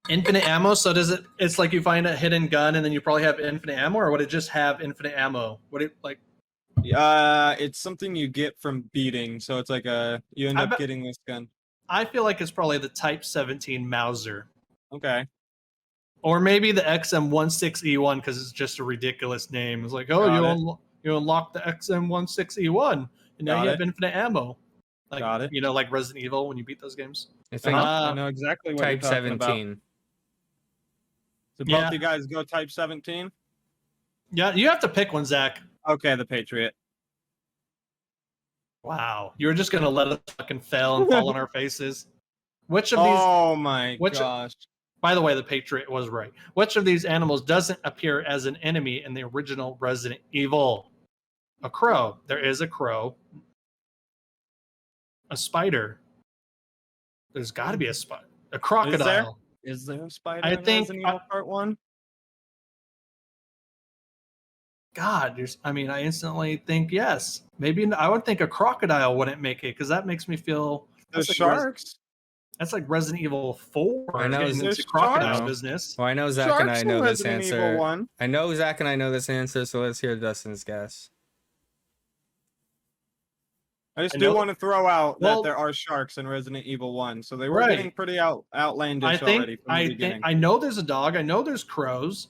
Infinite ammo. So does it? It's like you find a hidden gun and then you probably have infinite ammo, or would it just have infinite ammo? Would it like? It's something you get from beating. So it's like you end I up bet- getting this gun. I feel like it's probably the Type 17 Mauser, Okay. or maybe the XM16E1 because it's just a ridiculous name. It's like, oh, Got you unlock the XM16E1 and now Got you have it. infinite ammo. Like, Got it. You know, like Resident Evil when you beat those games. I think I know exactly what Type you're talking about. 17. So both Yeah. you guys go Type 17. Yeah, you have to pick one, Zach. Okay, the Patriot. Wow, you were just gonna let us fucking fail and fall on our faces. Which of these? Oh my which- gosh! By the way, the Patriot was right. Which of these animals doesn't appear as an enemy in the original Resident Evil? A crow. There is a crow. A spider. There's got to be a spider. A crocodile. Is there a spider? I in think- Resident Evil Part 1. God, I instantly think yes. Maybe I would think a crocodile wouldn't make it because that makes me feel. The That's like sharks. That's like Resident Evil 4. I know, Getting there's into crocodile sharks. business. Well, I know Zach and I Sharks know in this Resident Evil answer. 1. I know Zach and I know this answer, so let's hear Dustin's guess. I just I do know- want to throw out Well- that there are sharks in Resident Evil 1, so they were Right. getting pretty outlandish already from the beginning. I know there's a dog. I know there's crows.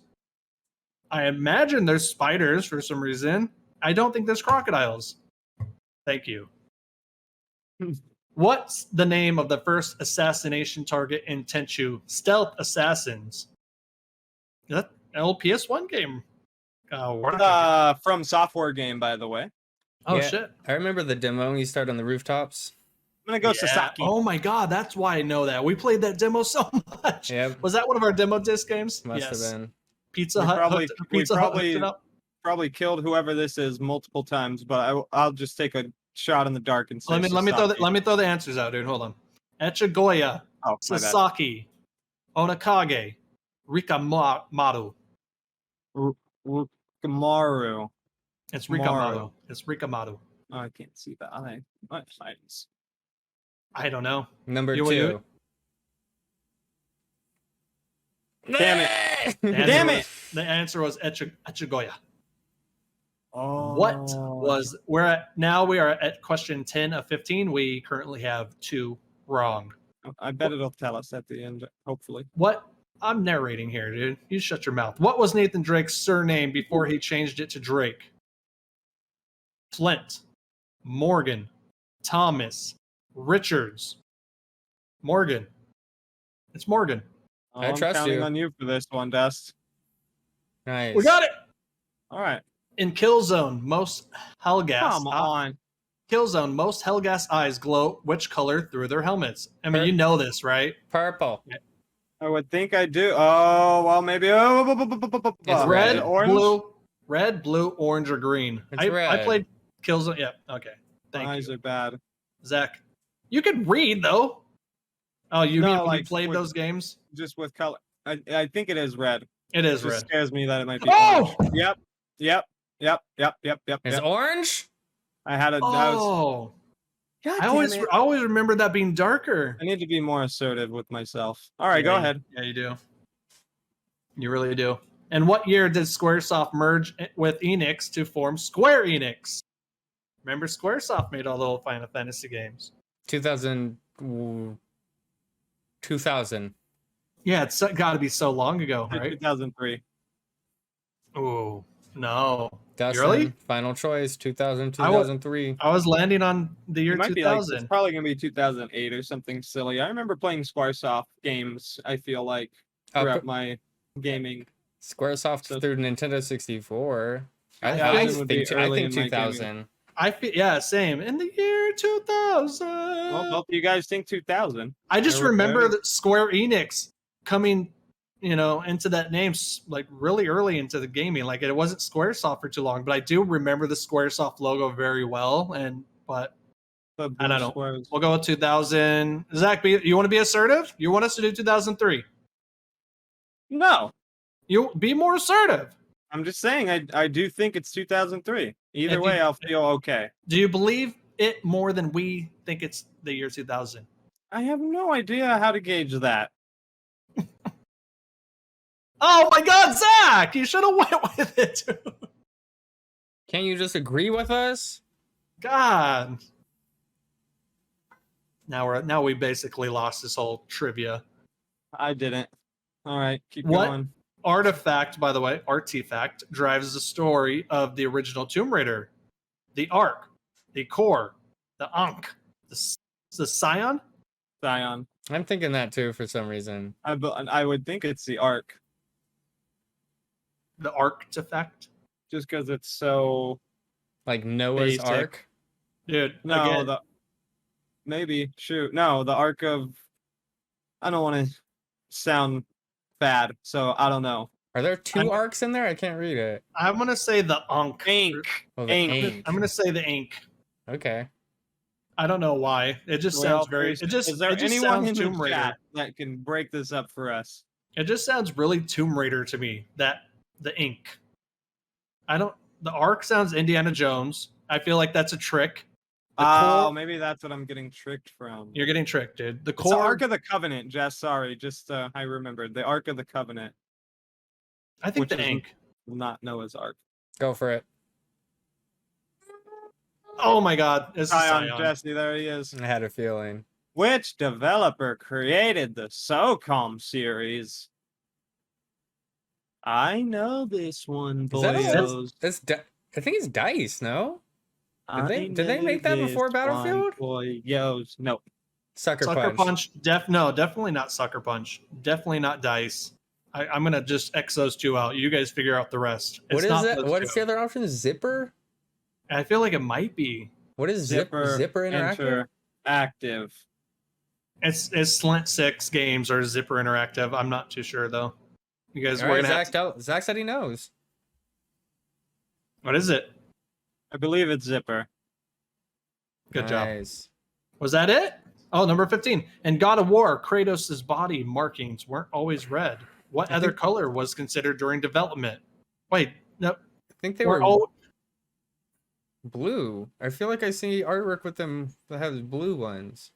I imagine there's spiders for some reason. I don't think there's crocodiles. Thank you. What's the name of the first assassination target in Tenchu? Stealth Assassins. Is that an old PS1 game? From software game, by the way. Oh Yeah, shit! I remember the demo. You start on the rooftops. I'm gonna go Yeah. Sasaki. Oh my god, that's why I know that. We played that demo so much. Yep. Was that one of our demo disc games? Must Yes. have been. Pizza We Hut. probably- hooked- we Pizza Hut hooked probably- it up. Probably killed whoever this is multiple times, but I'll just take a shot in the dark and say Let me Sasaki. let me throw the answers out, dude. Hold on. Echigoya, Oh, my bad. Sasaki, Onakage, Rikamaru. Kamaru. It's Maru. Rikamaru. It's Rikamaru. Oh, I can't see that. What signs? I don't know. Number You wanna do 2. Damn it. The answer Damn was- it! The answer was Echigoya. Oh. What was we are at question 10 of 15. We currently have 2 wrong. I bet it'll tell us at the end, hopefully. What I'm narrating here, dude. You shut your mouth. What was Nathan Drake's surname before he changed it to Drake? Flint, Morgan, Thomas, Richards. Morgan. It's Morgan. Oh, I I'm trust counting you. on you for this one, Dust. Nice. We got it. All right. In Killzone, most Helgas. Come on. Killzone, most Helgas eyes glow which color through their helmets? I mean, you know this, right? Purple. I would think I do. Oh, well, maybe. It's Red, orange. blue, orange, or green. It's I red. played Killzone. Yeah. Okay. Thank Eyes you, are bad. Zach. You can read though. Oh, you No, mean when you like, played with- those games? Just with color. I think it is red. It is It just red. scares me that it might be Oh! orange. Yep. It's orange? I had a. Oh, God I always remember that being darker. I need to be more assertive with myself. All right, go ahead. Yeah, you do. You really do. And what year did Squaresoft merge with Enix to form Square Enix? Remember, Squaresoft made all the old Final Fantasy games. 2000. 2000. Yeah, it's got to be so long ago, right? 2003. Oh no, Dustin, really? final choice. 2000, I wa- 2003. I was landing on the year It might be like 2000. it's probably gonna be 2008 or something silly. I remember playing Squaresoft games. I feel like throughout my gaming. Squaresoft So- through Nintendo 64. I I imagine would be think early in my 2000. I feel same. In the year 2000. Well, both of you guys think 2000. I just I would remember go. that Square Enix coming, into that name like really early into the gaming. Like it wasn't Squaresoft for too long, but I do remember the Squaresoft logo very well. But The I don't know. Squares. we'll go with 2000. Zach, you want to be assertive? You want us to do 2003? No, You be more assertive. I'm just saying. I do think it's 2003. Either And way, I'll feel okay. Do you believe it more than we think it's the year 2000? I have no idea how to gauge that. Oh my God, Zach! You should have went with it. Can't you just agree with us? God. Now we basically lost this whole trivia. I didn't. All right, keep What? going. Artifact, by the way, Artifact drives the story of the original Tomb Raider. The Ark, the Core, the Ankh, the Scion. Zion. I'm thinking that too for some reason. I would think it's the Ark, The Artifact. just because it's so. Like Noah's Basic. Ark. Dude, No, again, maybe shoot. No, the Ark of. I don't want to sound bad, so I don't know. Are there 2 I'm- arcs in there? I can't read it. I'm going to say the Ankh. Ink. Oh, the Ink. ink. I'm going to say the Ink. Okay. I don't know why. It just Well, sounds very. It just. Is there it just anyone sounds in the Tomb Raider. chat that can break this up for us? It just sounds really Tomb Raider to me. That the ink. I don't. The Ark sounds Indiana Jones. I feel like that's a trick. The Oh, core, maybe that's what I'm getting tricked from. you're getting tricked, dude. The It's the core. Ark of the Covenant, Jess. Sorry, just I remembered the Ark of the Covenant, I think which the is- ink. not Noah's Ark. Go for it. Oh my God, it's Scion Scion. Jesse, there he is. I had a feeling. Which developer created the SOCOM series? I know this one, Is that boyos. I think it's Dice, no? Did they I make that know before this Battlefield? one, boyos. Nope. Sucker Sucker Punch. Punch. No, definitely not Sucker Punch. Definitely not Dice. I'm gonna just X those two out. You guys figure out the rest. What It's is not that? those What is two. the other option? Zipper? I feel like it might be. What is Zipper Interactive? Interactive. It's Slint 6 Games or Zipper Interactive. I'm not too sure though. You guys, All we're right, gonna Zach, Zach said he knows. What is it? I believe it's Zipper. Good job. Nice. Was that it? Oh, number 15. In God of War, Kratos' body markings weren't always red. What other color was considered during development? Wait, no. I think they We're were all blue. I feel like I see artwork with them that has blue ones.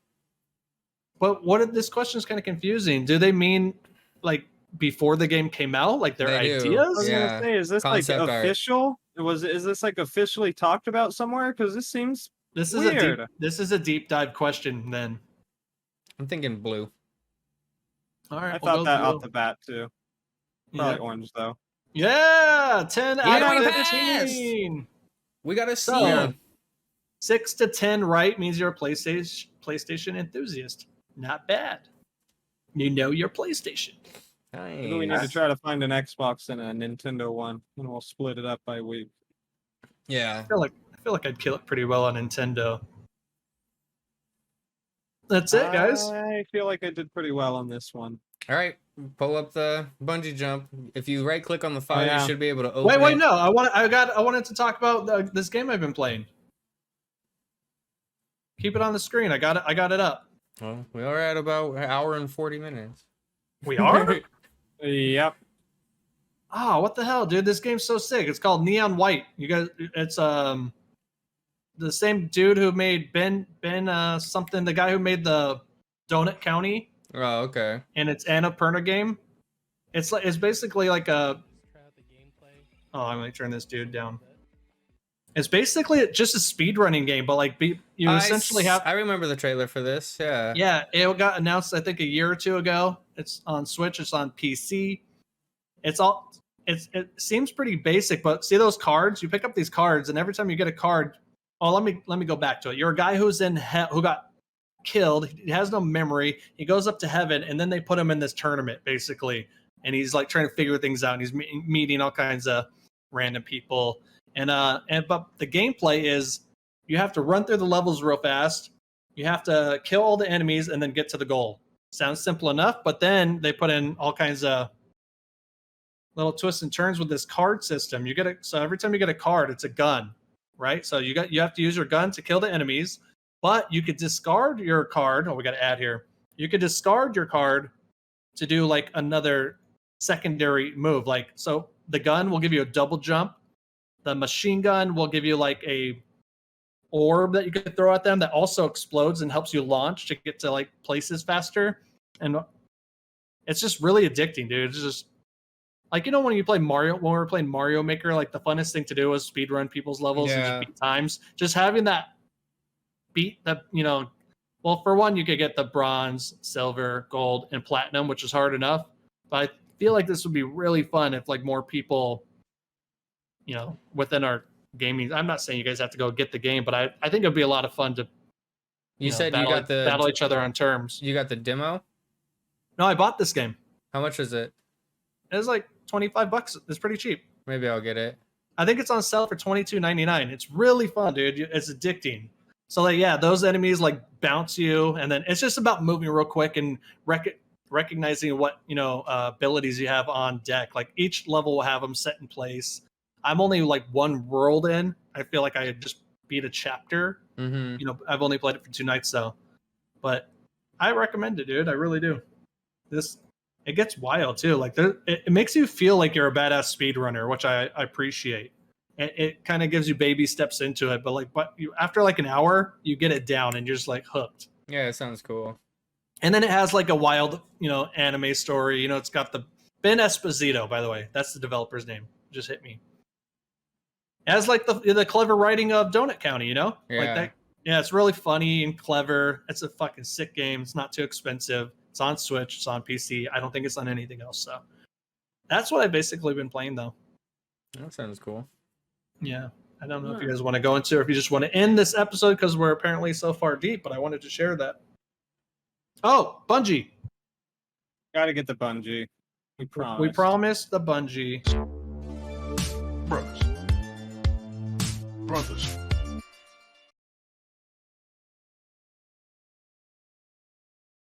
But what if this question is kind of confusing? Do they mean like before the game came out, like their They do. I ideas? was Yeah, gonna say, is this like concept art. official? Is this like officially talked about somewhere? Because this seems This is weird. this is a deep dive question then. I'm thinking blue. All right, I we'll thought go that blue. off the bat too. Probably Yeah. orange though. Yeah, 10 Yeah, out we of passed! 15. We got a So, C. 6 to 10 right means you're a PlayStation enthusiast. Not bad. You know your PlayStation. Maybe we need to Nice. try to find an Xbox and a Nintendo one, and we'll split it up by week. Yeah. I feel like I'd kill it pretty well on Nintendo. That's it, guys. I feel like I did pretty well on this one. All right. Pull up the bungee jump. If you right click on the file, yeah. you should be able to open Wait, it. no. I wanted to talk about this game I've been playing. Keep it on the screen. I got it up. Well, we are at about an hour and 40 minutes. We are? Yep. Oh, what the hell, dude? This game's so sick. It's called Neon White. You guys, it's the same dude who made Ben something, the guy who made the Donut County, Oh, okay. and it's Annapurna game. It's basically like a. Oh, I'm gonna turn this dude down. It's basically just a speedrunning game, but like you essentially have. I remember the trailer for this. Yeah. Yeah, it got announced I think a year or two ago. It's on Switch. It's on PC. It seems pretty basic, but see those cards? You pick up these cards, and every time you get a card, oh, let me go back to it. You're a guy who's in who got killed. He has no memory. He goes up to heaven, and then they put him in this tournament basically, and he's like trying to figure things out. And he's meeting all kinds of random people, but the gameplay is you have to run through the levels real fast. You have to kill all the enemies and then get to the goal. Sounds simple enough, but then they put in all kinds of little twists and turns with this card system. So every time you get a card, it's a gun, right? So you have to use your gun to kill the enemies, but you could discard your card. Oh, we got to add here. You could discard your card to do like another secondary move. Like, so the gun will give you a double jump. The machine gun will give you like a orb that you could throw at them that also explodes and helps you launch to get to like places faster. And it's just really addicting, dude. It's just like, when you play Mario, when we were playing Mario Maker, like the funnest thing to do was speedrun people's levels and just beat times. Just having that beat that, well, for one, you could get the bronze, silver, gold, and platinum, which is hard enough. But I feel like this would be really fun if like more people, within our gaming. I'm not saying you guys have to go get the game, but I think it'd be a lot of fun to. You said battle, you got the battle each other on terms. You got the demo? No, I bought this game. How much is it? It was like $25. It's pretty cheap. Maybe I'll get it. I think it's on sale for $22.99. It's really fun, dude. It's addicting. So like, yeah, those enemies like bounce you, and then it's just about moving real quick and recognizing what abilities you have on deck. Like each level will have them set in place. I'm only like one world in. I feel like I just beat a chapter. Mm-hmm. I've only played it for 2 nights though, but I recommend it, dude. I really do. It gets wild too. Like it makes you feel like you're a badass speedrunner, which I appreciate. It kind of gives you baby steps into it, but after like an hour, you get it down and you're just like hooked. Yeah, it sounds cool. And then it has like a wild, anime story. It's got the Ben Esposito, by the way. That's the developer's name. Just hit me. It has like the clever writing of Donut County, you know? Like Yeah. that. Yeah, it's really funny and clever. It's a fucking sick game. It's not too expensive. It's on Switch. It's on PC. I don't think it's on anything else. So that's what I've basically been playing, though. That sounds cool. Yeah. I don't know if you guys want to go into or if you just want to end this episode because we're apparently so far deep, but I wanted to share that. Oh, Bungie. Gotta get the Bungie. We promised. We promised the Bungie. Brothers.